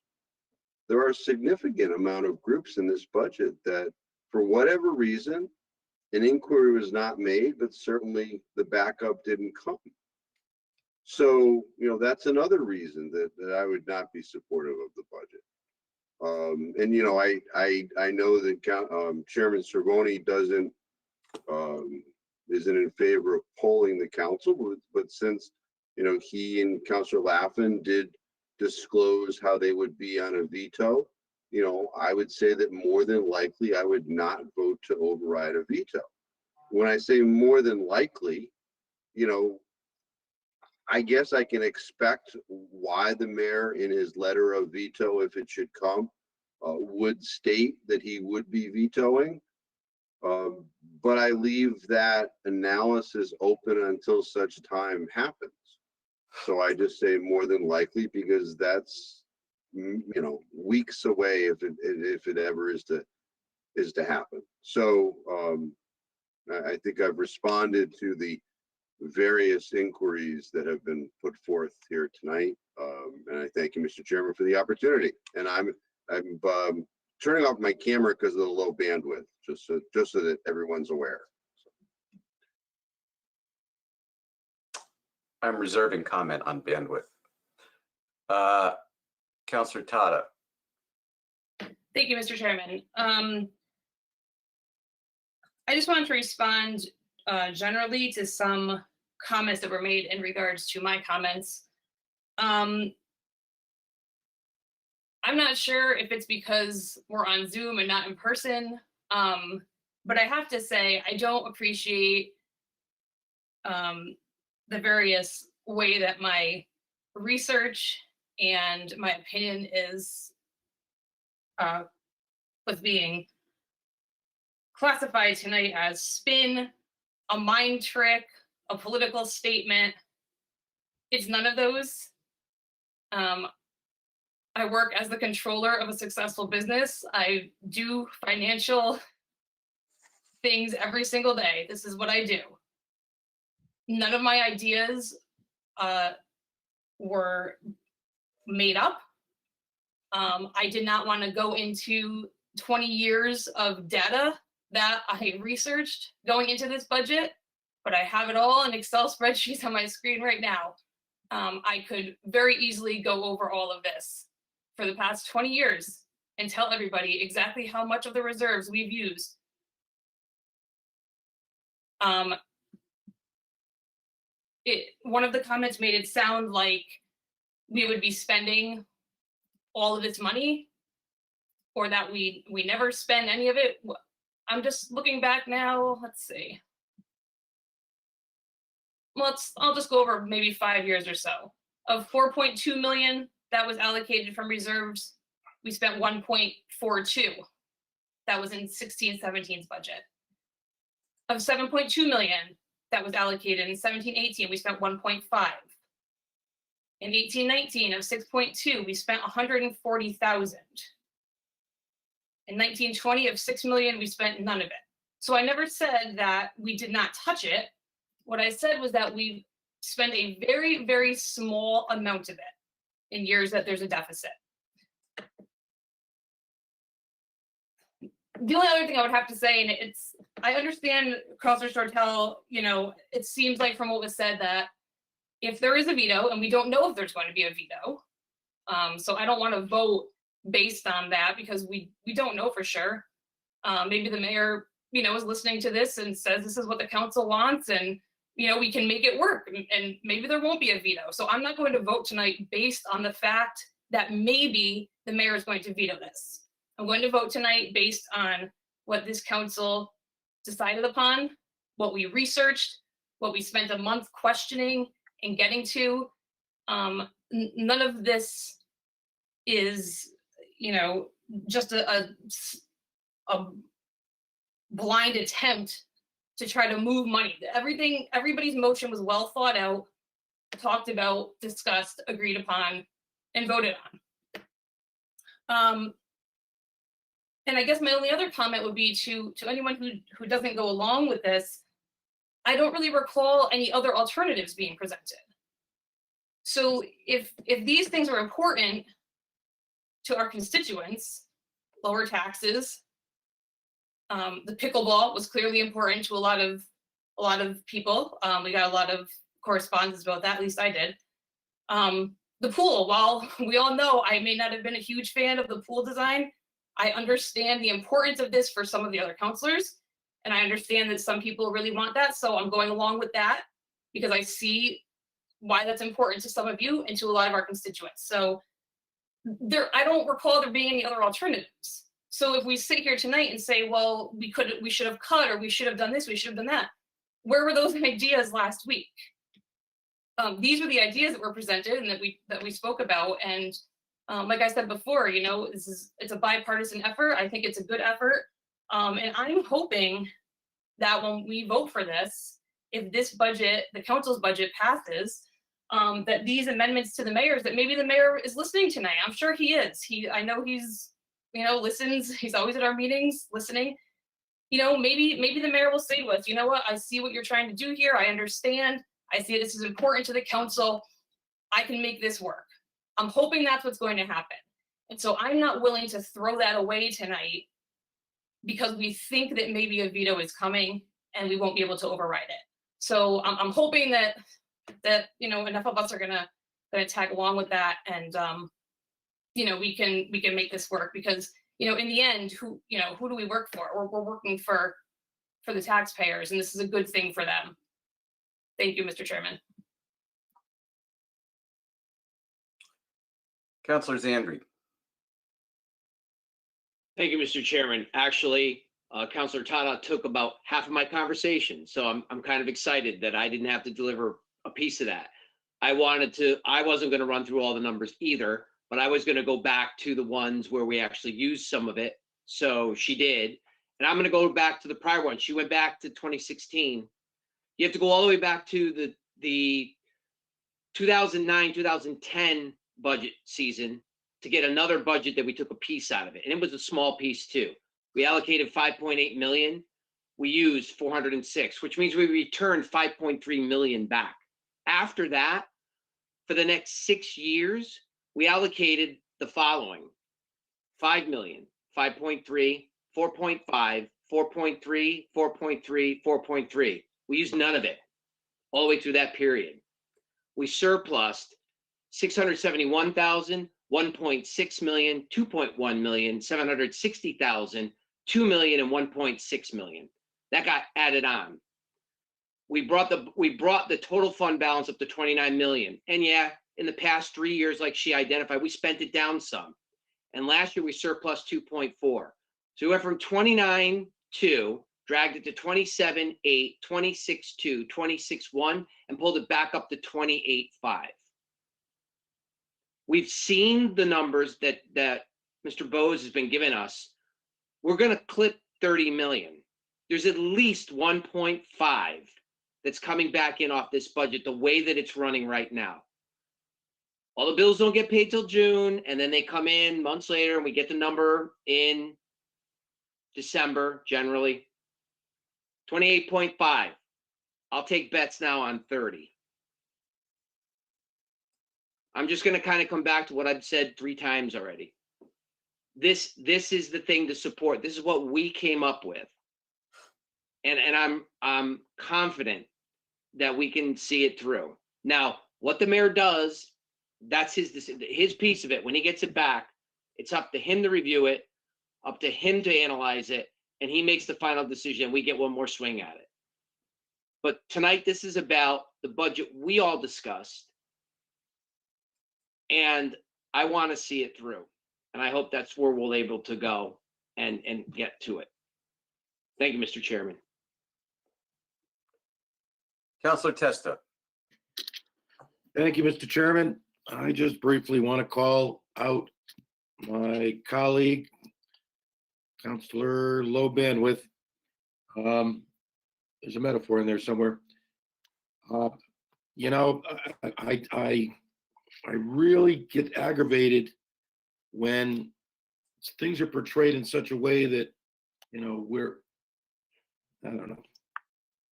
There are a significant amount of groups in this budget that, for whatever reason, an inquiry was not made, but certainly the backup didn't come. So, you know, that's another reason that I would not be supportive of the budget. And, you know, I know that Chairman Cervoni isn't in favor of polling the council, but since, you know, he and Councillor Laffin did disclose how they would be on a veto, you know, I would say that more than likely I would not vote to override a veto. When I say more than likely, you know, I guess I can expect why the mayor in his letter of veto, if it should come, would state that he would be vetoing. But I leave that analysis open until such time happens. So I just say more than likely, because that's, you know, weeks away if it ever is to happen. So I think I've responded to the various inquiries that have been put forth here tonight. And I thank you, Mr. Chairman, for the opportunity. And I'm turning off my camera because of the low bandwidth, just so that everyone's aware. I'm reserving comment on bandwidth. Councillor Tata. Thank you, Mr. Chairman. I just wanted to respond generally to some comments that were made in regards to my comments. I'm not sure if it's because we're on Zoom and not in person, but I have to say I don't appreciate the various way that my research and my opinion is was being classified tonight as spin, a mind trick, a political statement. It's none of those. I work as the controller of a successful business. I do financial things every single day. This is what I do. None of my ideas were made up. I did not want to go into 20 years of data that I researched going into this budget, but I have it all in Excel spreadsheets on my screen right now. I could very easily go over all of this for the past 20 years and tell everybody exactly how much of the reserves we've used. One of the comments made it sound like we would be spending all of this money, or that we never spend any of it. I'm just looking back now. Let's see. I'll just go over maybe 5 years or so. Of 4.2 million that was allocated from reserves, we spent 1.42. That was in 16-17's budget. Of 7.2 million that was allocated in 17-18, we spent 1.5. In 18-19 of 6.2, we spent 140,000. In 19-20 of 6 million, we spent none of it. So I never said that we did not touch it. What I said was that we spend a very, very small amount of it in years that there's a deficit. The only other thing I would have to say, and I understand Councilor Shortell, it seems like from what was said that if there is a veto, and we don't know if there's going to be a veto, so I don't want to vote based on that because we don't know for sure. Maybe the mayor, is listening to this and says this is what the council wants, and we can make it work, and maybe there won't be a veto. So I'm not going to vote tonight based on the fact that maybe the mayor is going to veto this. I'm going to vote tonight based on what this council decided upon, what we researched, what we spent a month questioning and getting to. None of this is, just a blind attempt to try to move money. Everybody's motion was well thought out, talked about, discussed, agreed upon, and voted on. And I guess my only other comment would be to anyone who doesn't go along with this, I don't really recall any other alternatives being presented. So if these things are important to our constituents, lower taxes, the pickleball was clearly important to a lot of people. We got a lot of correspondence about that, at least I did. The pool, while we all know I may not have been a huge fan of the pool design, I understand the importance of this for some of the other counselors, and I understand that some people really want that, so I'm going along with that because I see why that's important to some of you and to a lot of our constituents. So I don't recall there being any other alternatives. So if we sit here tonight and say, well, we should have cut, or we should have done this, we should have done that, where were those ideas last week? These were the ideas that were presented and that we spoke about, and like I said before, it's a bipartisan effort. I think it's a good effort. And I'm hoping that when we vote for this, if this budget, the council's budget passes, that these amendments to the mayor's, that maybe the mayor is listening tonight. I'm sure he is. I know he's, listens. He's always at our meetings listening. Maybe the mayor will say to us, you know what, I see what you're trying to do here. I understand. I see this is important to the council. I can make this work. I'm hoping that's what's going to happen. And so I'm not willing to throw that away tonight because we think that maybe a veto is coming and we won't be able to override it. So I'm hoping that enough of us are gonna tag along with that, and we can make this work, because in the end, who do we work for? We're working for the taxpayers, and this is a good thing for them. Thank you, Mr. Chairman. Councilor Zandri. Thank you, Mr. Chairman. Actually, Councilor Tata took about half of my conversation, so I'm kind of excited that I didn't have to deliver a piece of that. I wasn't going to run through all the numbers either, but I was going to go back to the ones where we actually used some of it. So she did. And I'm going to go back to the prior one. She went back to 2016. You have to go all the way back to the 2009, 2010 budget season to get another budget that we took a piece out of it. And it was a small piece too. We allocated 5.8 million. We used 406, which means we returned 5.3 million back. After that, for the next 6 years, we allocated the following: 5 million, 5.3, 4.5, 4.3, 4.3, 4.3. We used none of it all the way through that period. We surplused 671,000, 1.6 million, 2.1 million, 760,000, 2 million, and 1.6 million. That got added on. We brought the total fund balance up to 29 million. And yeah, in the past 3 years, like she identified, we spent it down some. And last year we surplus 2.4. So we went from 29.2, dragged it to 27.8, 26.2, 26.1, and pulled it back up to 28.5. We've seen the numbers that Mr. Bose has been giving us. We're going to clip 30 million. There's at least 1.5 that's coming back in off this budget the way that it's running right now. All the bills don't get paid till June, and then they come in months later, and we get the number in December, generally. 28.5. I'll take bets now on 30. I'm just going to kind of come back to what I've said 3 times already. This is the thing to support. This is what we came up with. And I'm confident that we can see it through. Now, what the mayor does, that's his piece of it. When he gets it back, it's up to him to review it, up to him to analyze it, and he makes the final decision. We get one more swing at it. But tonight, this is about the budget we all discussed. And I want to see it through. And I hope that's where we'll able to go and get to it. Thank you, Mr. Chairman. Counselor Testa. Thank you, Mr. Chairman. I just briefly want to call out my colleague, Counselor Low Bandwidth. There's a metaphor in there somewhere. You know, I really get aggravated when things are portrayed in such a way that, you know, I don't know.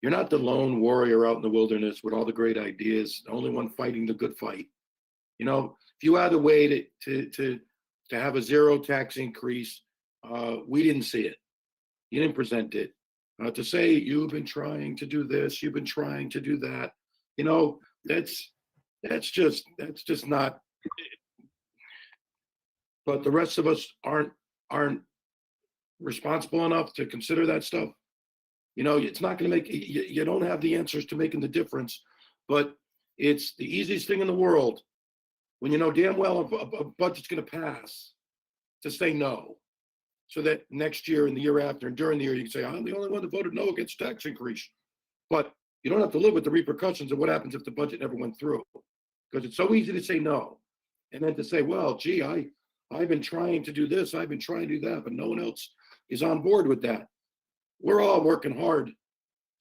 You're not the lone warrior out in the wilderness with all the great ideas, the only one fighting the good fight. You know, if you had a way to have a zero tax increase, we didn't see it. You didn't present it. To say you've been trying to do this, you've been trying to do that, you know, that's just not. But the rest of us aren't responsible enough to consider that stuff. You know, it's not going to make, you don't have the answers to making the difference, but it's the easiest thing in the world when you know damn well a budget's going to pass to say no. So that next year and the year after and during the year, you can say, I'm the only one that voted no against tax increase. But you don't have to live with the repercussions of what happens if the budget never went through. Because it's so easy to say no. And then to say, well, gee, I've been trying to do this, I've been trying to do that, but no one else is on board with that. We're all working hard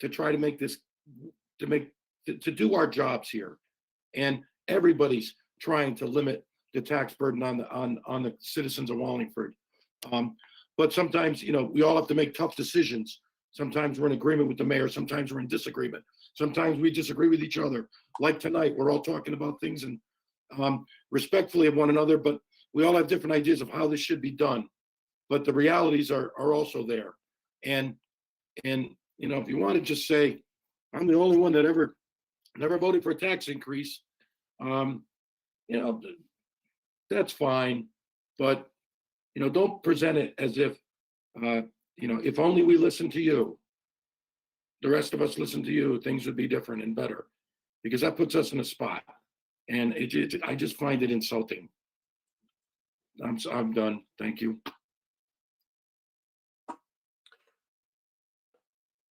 to try to make this, to do our jobs here. And everybody's trying to limit the tax burden on the citizens of Wallingford. But sometimes, you know, we all have to make tough decisions. Sometimes we're in agreement with the mayor. Sometimes we're in disagreement. Sometimes we disagree with each other. Like tonight, we're all talking about things and respectfully of one another, but we all have different ideas of how this should be done. But the realities are also there. And you know, if you want to just say, I'm the only one that never voted for a tax increase, you know, that's fine. But, you know, don't present it as if, you know, if only we listen to you, the rest of us listen to you, things would be different and better, because that puts us in a spot. And I just find it insulting. I'm done. Thank you.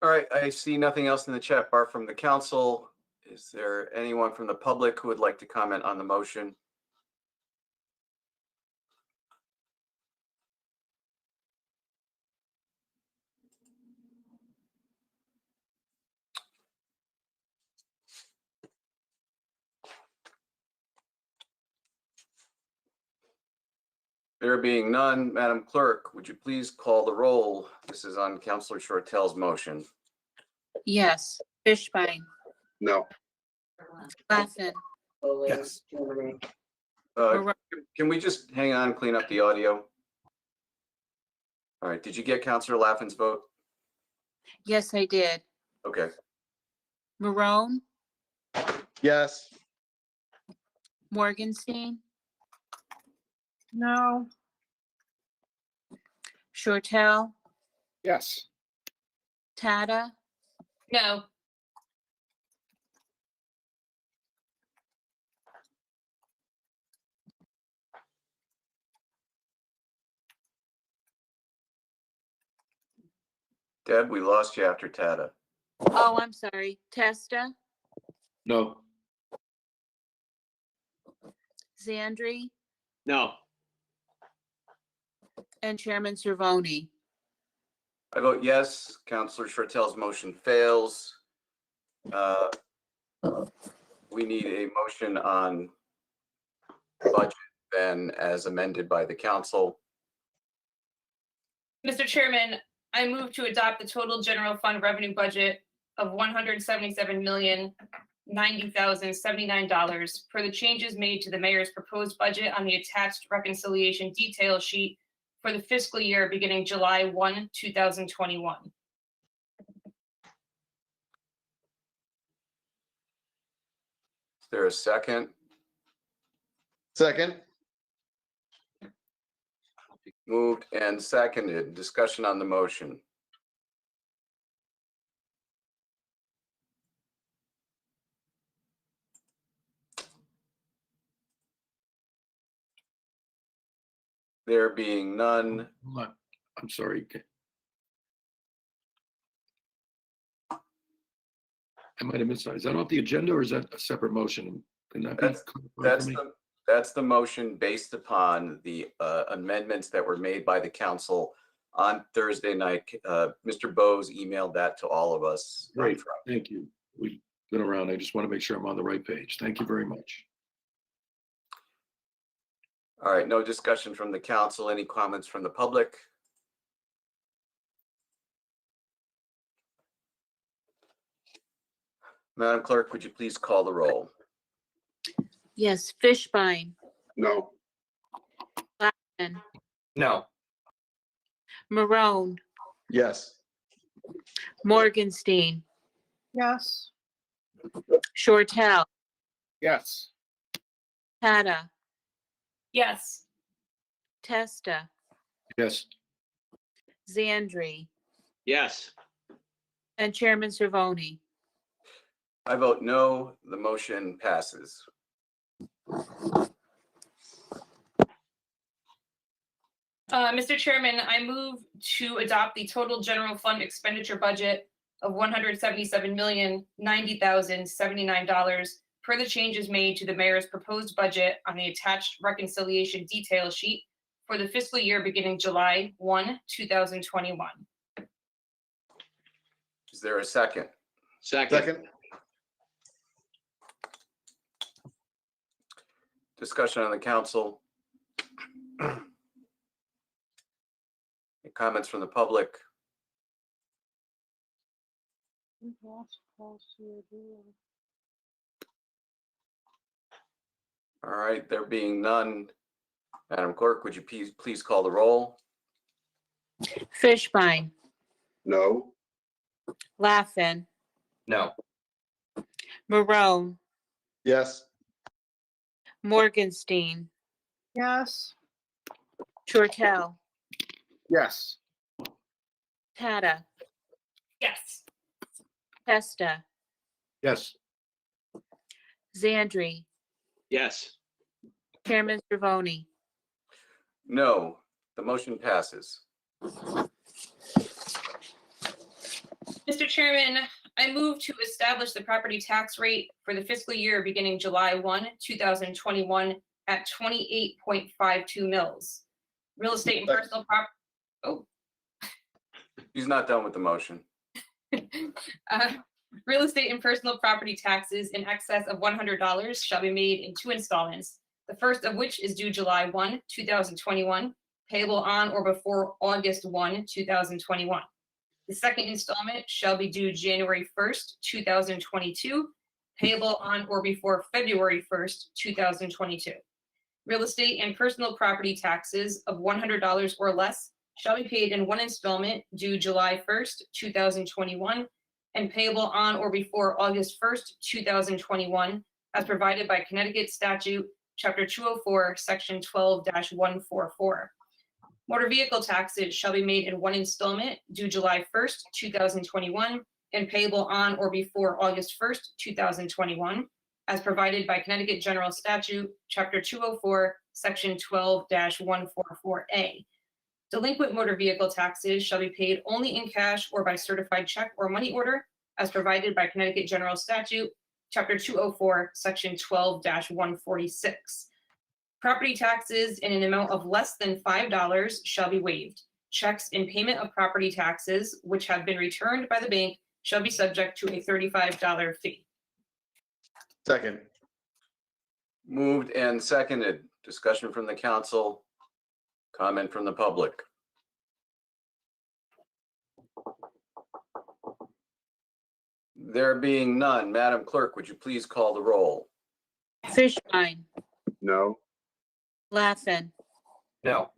All right, I see nothing else in the chat bar from the council. Is there anyone from the public who would like to comment on the motion? There being none, Madam Clerk, would you please call the roll? This is on Councilor Shortell's motion. Yes. Fishbein, No. Laffin, Yes. Moreau, Can we just hang on, clean up the audio? All right, did you get Counselor Laughlin's vote? Yes, I did. Okay, Marone, Yes. Morgenstein, No, Shortell, Yes. Tata, No. Deb, we lost you after Tata. oh, I'm sorry, Testa, No, Zandri, No. and Chairman Cervoni. I vote yes. Counselor Shortell's motion fails. We need a motion on budget then as amended by the council. Mr. Chairman, I move to adopt the total general fund revenue budget of $177,090,079 per the changes made to the mayor's proposed budget on the attached reconciliation detail sheet for the fiscal year beginning July 1, 2021. Is there a second? Second. Moved and seconded. Discussion on the motion. There being none, hold on. I'm sorry. I might have missed that. Is that off the agenda or is that a separate motion? Can that be? clarified for me? that's the motion based upon the amendments that were made by the council on Thursday night. Mr. Bose emailed that to all of us. on Great, Friday. thank you. We've been around. I just want to make sure I'm on the right page. Thank you very much. All right, no discussion from the council. Any comments from the public? Madam Clerk, would you please call the roll? Yes, Fishbein, No. Blackman, No. Marone, Yes. Morgenstein, yes, Shortell, Yes. Tata, Yes. Testa, Yes, Zandri, Yes. and Chairman Cervoni. I vote no, the motion passes. Mr. Chairman, I move to adopt the total general fund expenditure budget of $177,090,079 per the changes made to the mayor's proposed budget on the attached reconciliation detail sheet for the fiscal year beginning July 1, 2021. Is there a second? Second. Second. Discussion on the council. Any comments from the public? All right, there being none, Madam Clerk, would you please call the roll? Fishbein, No. Laughlin, No. Marone, Yes. Morgenstein, yes, Shortell, Yes. Tata, Yes. Testa, yes, Zandri, Yes. Chairman Cervoni. No, the motion passes. Mr. Chairman, I move to establish the property tax rate for the fiscal year beginning July 1, 2021 at 28.52 mils. Real estate and personal He's not done with the motion. real estate and personal property taxes in excess of $100 shall be made in 2 installments. The first of which is due July 1, 2021, payable on or before August 1, 2021. The second installment shall be due January 1st, 2022, payable on or before February 1st, 2022. Real estate and personal property taxes of $100 or less shall be paid in one installment due July 1st, 2021, and payable on or before August 1st, 2021, as provided by Connecticut Statute, Chapter 204, Section 12-144. Motor vehicle taxes shall be made in one installment due July 1st, 2021, and payable on or before August 1st, 2021, as provided by Connecticut General Statute, Chapter 204, Section 12-144A. Delinquent motor vehicle taxes shall be paid only in cash or by certified check or money order, as provided by Connecticut General Statute, Chapter 204, Section 12-146. Property taxes in an amount of less than $5 shall be waived. Checks in payment of property taxes, which have been returned by the bank, shall be subject to a $35 fee. Second. Moved and seconded. Discussion from the council. Comment from the public. There being none, Madam Clerk, would you please call the roll? Fishbein, No, Laffin, No.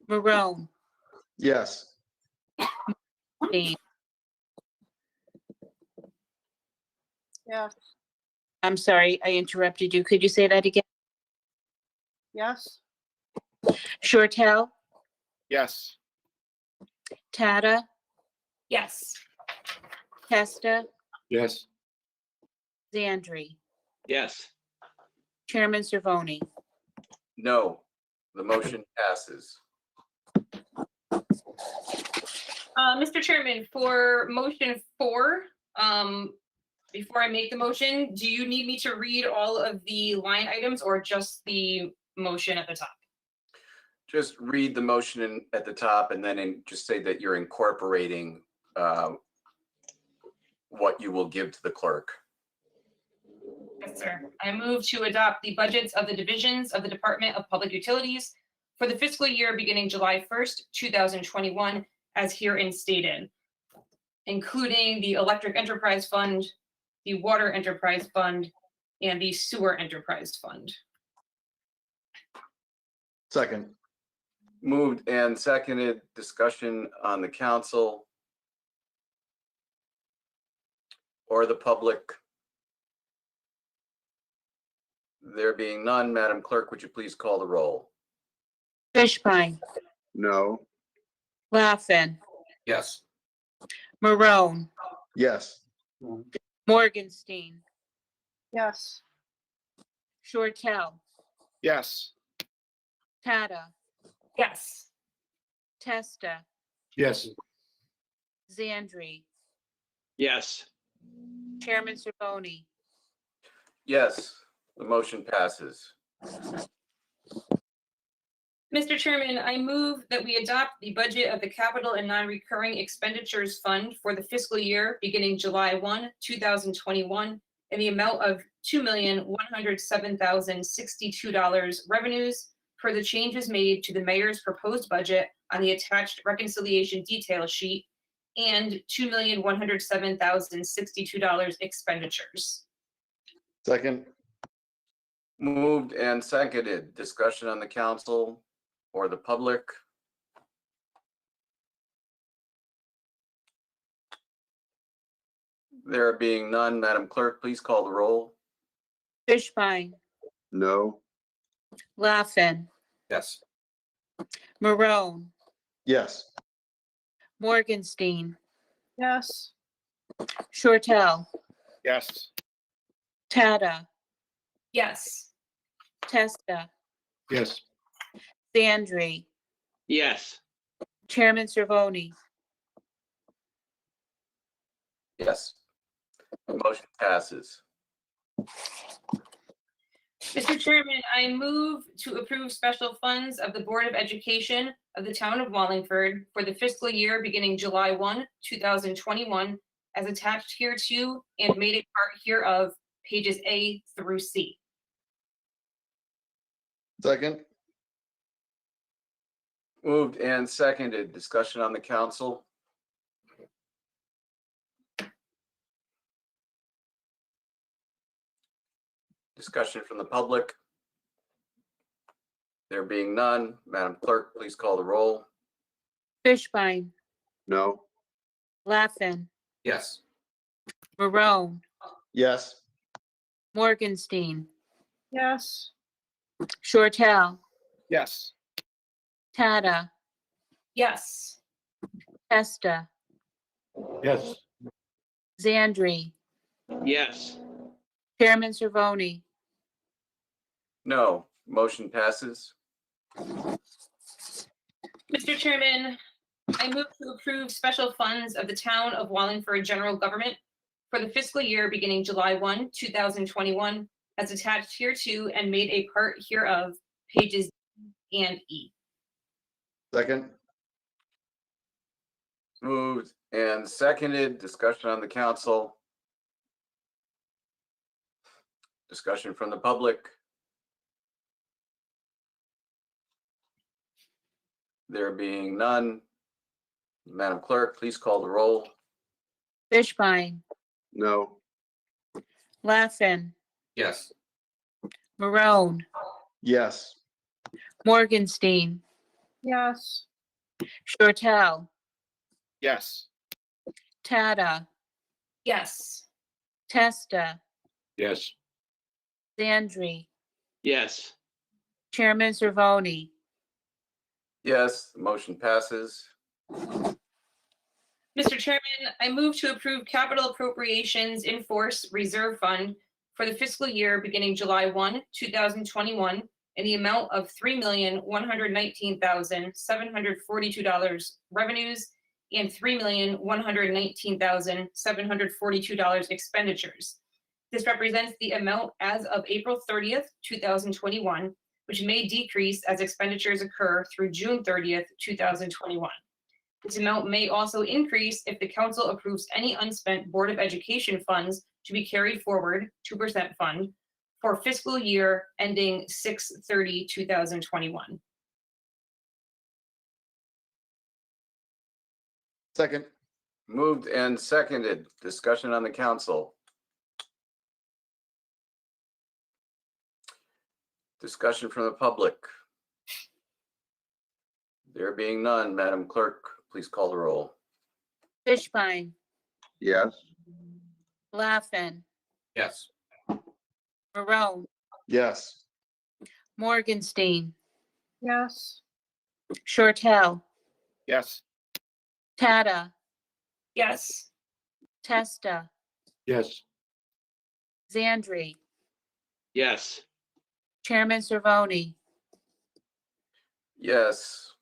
Marone, Yes. Steen. Yes, I'm sorry, I interrupted you. Could you say that again? yes, Shortell, Yes. Tata, Yes. Testa, Yes. Zandri. Yes. Chairman Cervoni. No, the motion passes. Mr. Chairman, for motion 4, before I make the motion, do you need me to read all of the line items or just the motion at the top? Just read the motion at the top and then just say that you're incorporating what you will give to the clerk. Yes, sir. I move to adopt the budgets of the divisions of the Department of Public Utilities for the fiscal year beginning July 1st, 2021, as herein stated, including the Electric Enterprise Fund, the Water Enterprise Fund, and the Sewer Enterprise Fund. Second. Moved and seconded. Discussion on the council or the public. There being none, Madam Clerk, would you please call the roll? Fishbein, no, Laffin, Yes. Marone, Yes. Morgenstein, yes, Shortell, Yes. Tata, Yes. Testa, Yes. Zandri. Yes. Chairman Cervoni. Yes, the motion passes. Mr. Chairman, I move that we adopt the budget of the Capital and Non-Recurring Expenditures Fund for the fiscal year beginning July 1, 2021, in the amount of $2,107,062 revenues per the changes made to the mayor's proposed budget on the attached reconciliation detail sheet, and $2,107,062 expenditures. Second. Moved and seconded. Discussion on the council or the public. There being none, Madam Clerk, please call the roll. Fishbein, no, Laffin, Yes. Marone, Yes. Morgenstein, yes, Shortell, Yes. Tata, Yes. Testa, Yes. Zandri. Yes. Chairman Cervoni. Yes. The motion passes. Mr. Chairman, I move to approve special funds of the Board of Education of the Town of Wallingford for the fiscal year beginning July 1, 2021, as attached hereto and made a part hereof, pages A through C. Second. Moved and seconded. Discussion on the council. Discussion from the public. There being none, Madam Clerk, please call the roll. Fishbein, No, Laffin, Yes. Marone, Yes. Morgenstein, yes, Shortell, Yes. Tata, Yes. Testa, Yes. Zandri, Yes. Chairman Cervoni, No, motion passes. Mr. Chairman, I move to approve special funds of the town of Wallingford General Government for the fiscal year beginning July 1, 2021, as attached hereto and made a part hereof, pages D and E. Second. Moved and seconded. Discussion on the council. Discussion from the public. There being none. Madam Clerk, please call the roll. Fishbein, no, Laffin, Yes. Marone, Yes. Morgenstein, yes, Shortell, Yes. Tata, Yes. Testa, Yes. Zandri, Yes. Chairman Cervoni, Yes, the motion passes. Mr. Chairman, I move to approve capital appropriations in force reserve fund for the fiscal year beginning July 1, 2021, in the amount of $3,119,742 revenues and $3,119,742 expenditures. This represents the amount as of April 30th, 2021, which may decrease as expenditures occur through June 30th, 2021. This amount may also increase if the council approves any unspent Board of Education funds to be carried forward, 2% fund, for fiscal year ending 6/30/2021. Second. Moved and seconded. Discussion on the council. Discussion from the public. There being none, Madam Clerk, please call the roll. Fishbein, yes, Laffin, Yes. Marone, Yes. Morgenstein, yes, Shortell, Yes. Tata, Yes. Testa, Yes. Zandri, Yes. Chairman Cervoni, Yes,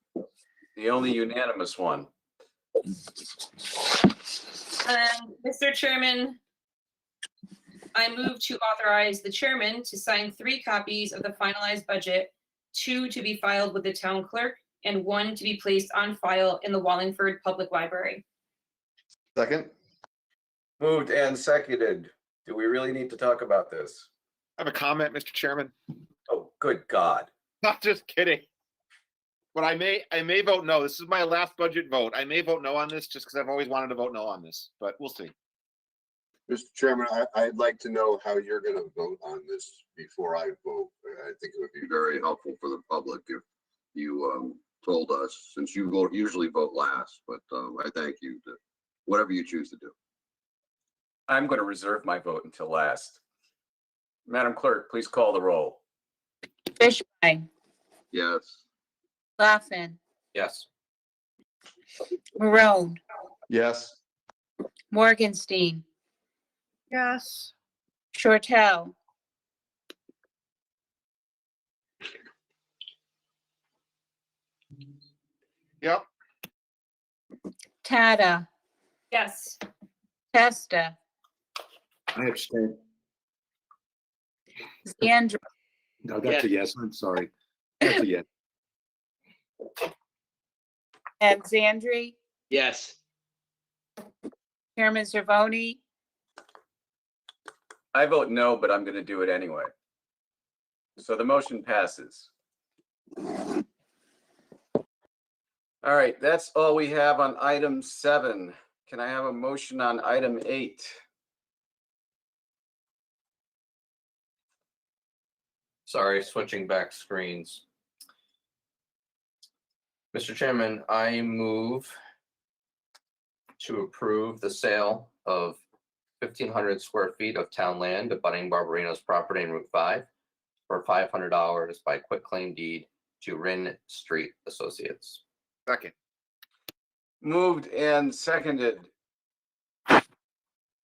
the only unanimous one. Mr. Chairman, I move to authorize the chairman to sign 3 copies of the finalized budget, 2 to be filed with the town clerk, and 1 to be placed on file in the Wallingford Public Library. Second. Moved and seconded. Do we really need to talk about this? I have a comment, Mr. Chairman. Oh, good God. Not just kidding. But I may vote no. This is my last budget vote. I may vote no on this just because I've always wanted to vote no on this, but we'll see. Mr. Chairman, I'd like to know how you're gonna vote on this before I vote. I think it would be very helpful for the public if you told us, since you usually vote last, but I thank you to whatever you choose to do. I'm going to reserve my vote until last. Madam Clerk, please call the roll. Fishbein, Yes, Laffin, Yes. Marone, Yes. Morgenstein, yes, Shortell, Yep. Tata, Yes. Testa, I abstain. Zandri, No, that's a yes. I'm sorry. That's a yes. and Zandri, Yes. Chairman Cervoni, I vote no, but I'm going to do it anyway. So the motion passes. All right, that's all we have on item 7. Can I have a motion on item 8? Sorry, switching back screens. Mr. Chairman, I move to approve the sale of 1,500 square feet of town land abutting Barbarino's property in Route 5 for $500 by quitclaim deed to Rin Street Associates. Second. Moved and seconded.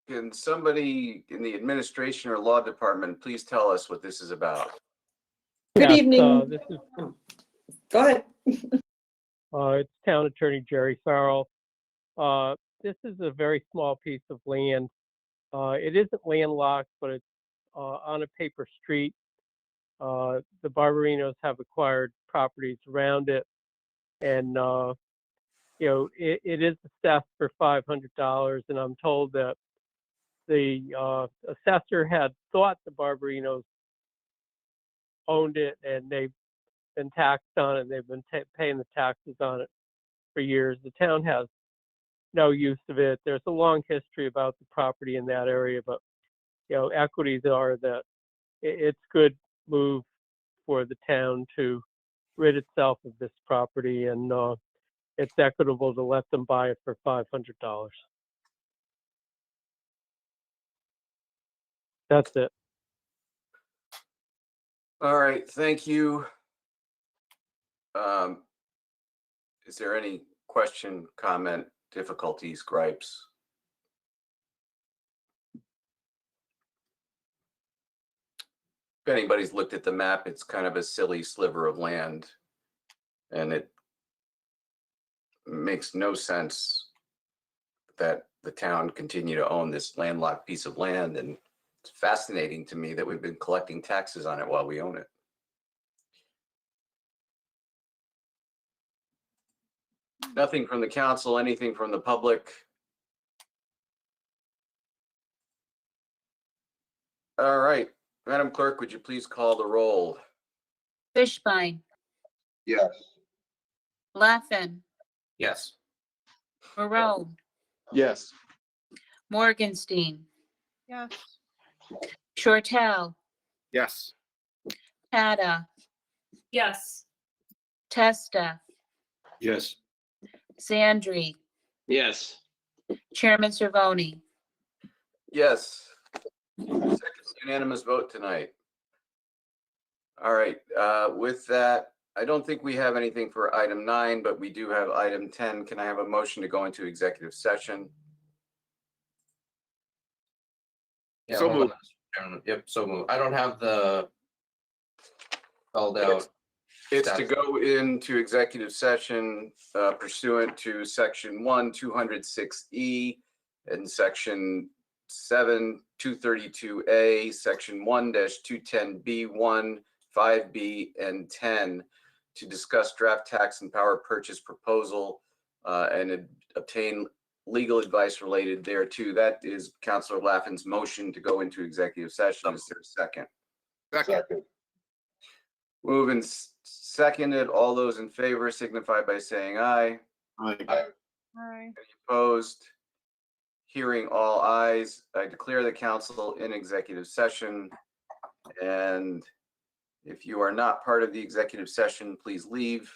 Can somebody in the administration or law department please tell us what this is about? Good Yes, evening. This is, Go ahead. it's Town Attorney Jerry Farrell. This is a very small piece of land. It isn't landlocked, but it's on a paper street. The Barbarinos have acquired properties around it, and it is assessed for $500. And I'm told that the assessor had thought the Barbarinos owned it, and they've been taxed on it. They've been paying the taxes on it for years. The town has no use of it. There's a long history about the property in that area, but equities are that it's good move for the town to rid itself of this property, and it's equitable to let them buy it for $500. That's it. All right, thank you. Is there any question, comment, difficulties, gripes? If anybody's looked at the map, it's kind of a silly sliver of land, and it makes no sense that the town continue to own this landlocked piece of land, and it's fascinating to me that we've been collecting taxes on it while we own it. Nothing from the council, anything from the public? All right, Madam Clerk, would you please call the roll? Fishbein, Yes. Laffin, Yes. Moreau, Yes. Morgenstein, Yes. Shortell, Yes. Pata, Yes. Testa, Yes. Sandri, Yes. Chairman Cervoni. Yes. Second unanimous vote tonight. All right, with that, I don't think we have anything for item 9, but we do have item 10. Can I have a motion to go into executive session? Yeah, So hold on, moved. Mr. Chairman. Yep, so moved. I don't have the spelled out. It's to go into executive session pursuant to section 1, 206E and section 7, 232A, section 1-210B1, 5B, and 10 to discuss draft tax and power purchase proposal and obtain legal advice related thereto. That is Councilor Laffin's motion to go into executive session. Is there a second? Second. Moving seconded. All those in favor signify by saying aye. Aye. Aye. Any opposed? Hearing all ayes, I declare the council in executive session. And if you are not part of the executive session, please leave.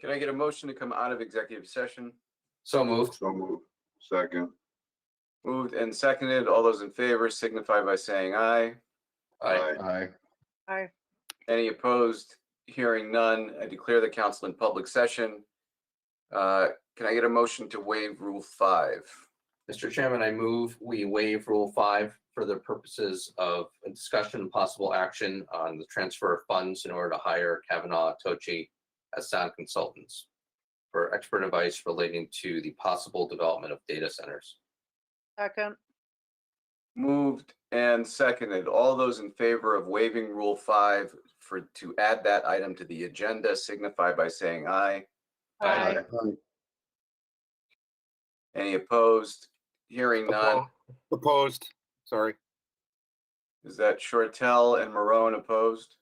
Can I get a motion to come out of executive session? So moved. So moved. Second. Moved and seconded. All those in favor signify by saying aye. Aye. Aye. Any opposed? Hearing none, I declare the council in public session. Can I get a motion to waive Rule 5? Mr. Chairman, I move we waive Rule 5 for the purposes of a discussion and possible action on the transfer of funds in order to hire Kavanaugh Tochi as sound consultants for expert advice relating to the possible development of data centers. Second, Moved and seconded. All those in favor of waiving Rule 5 to add that item to the agenda signify by saying aye. aye. Any opposed? Hearing none. Opposed, sorry. Is that Shortell and Marone opposed?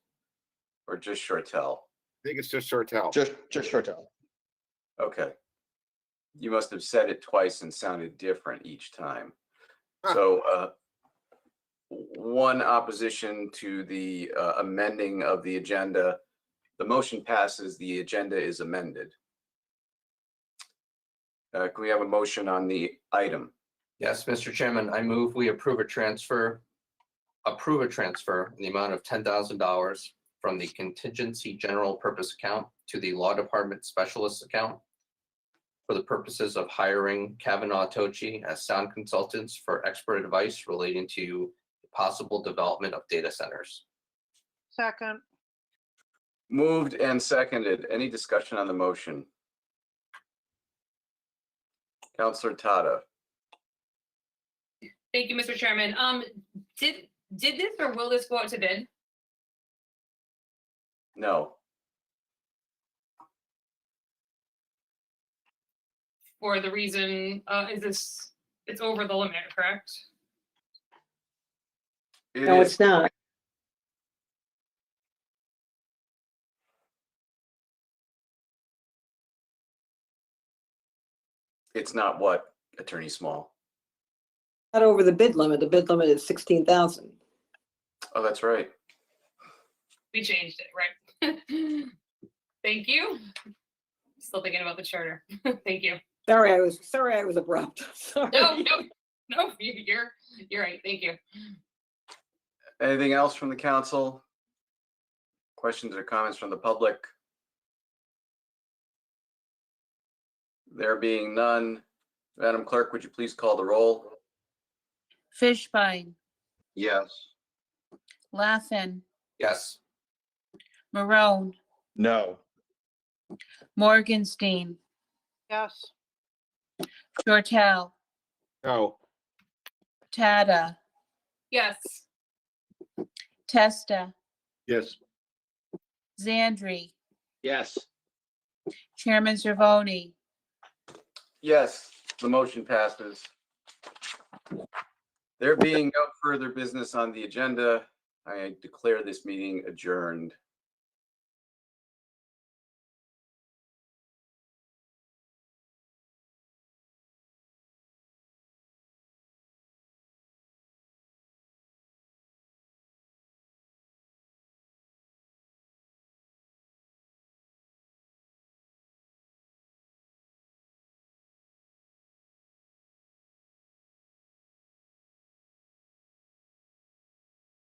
Or just Shortell? I think it's just Shortell. Just short term. Okay. You must have said it twice and sounded different each time. Huh. So one opposition to the amending of the agenda. The motion passes, the agenda is amended. Can we have a motion on the item? Yes, Mr. Chairman, I move we approve a transfer in the amount of $10,000 from the contingency general purpose account to the law department specialist account for the purposes of hiring Kavanaugh Tochi as sound consultants for expert advice relating to the possible development of data centers. Second, Moved and seconded. Any discussion on the motion? Counselor Tata. Thank you, Mr. Chairman. Did this or will this go out to bid? No. For the reason, it's over the limit, correct? It No, is- it's not. It's not what, Attorney Small? Not over the bid limit. The bid limit is 16,000. Oh, that's right. We changed it, right? Thank you. Still thinking about the charter. Thank you. Sorry, I was abrupt. Sorry. No, you're right. Thank you. Anything else from the council? Questions or comments from the public? There being none, Madam Clerk, would you please call the roll? Fishbein, Yes. Laughlin, Yes. Marone, No. Morgenstein, yes. Shortell, No. Tata, Yes. Testa, Yes. Zandri, Yes. Chairman Cervoni. Yes, the motion passes. There being no further business on the agenda, I declare this meeting adjourned.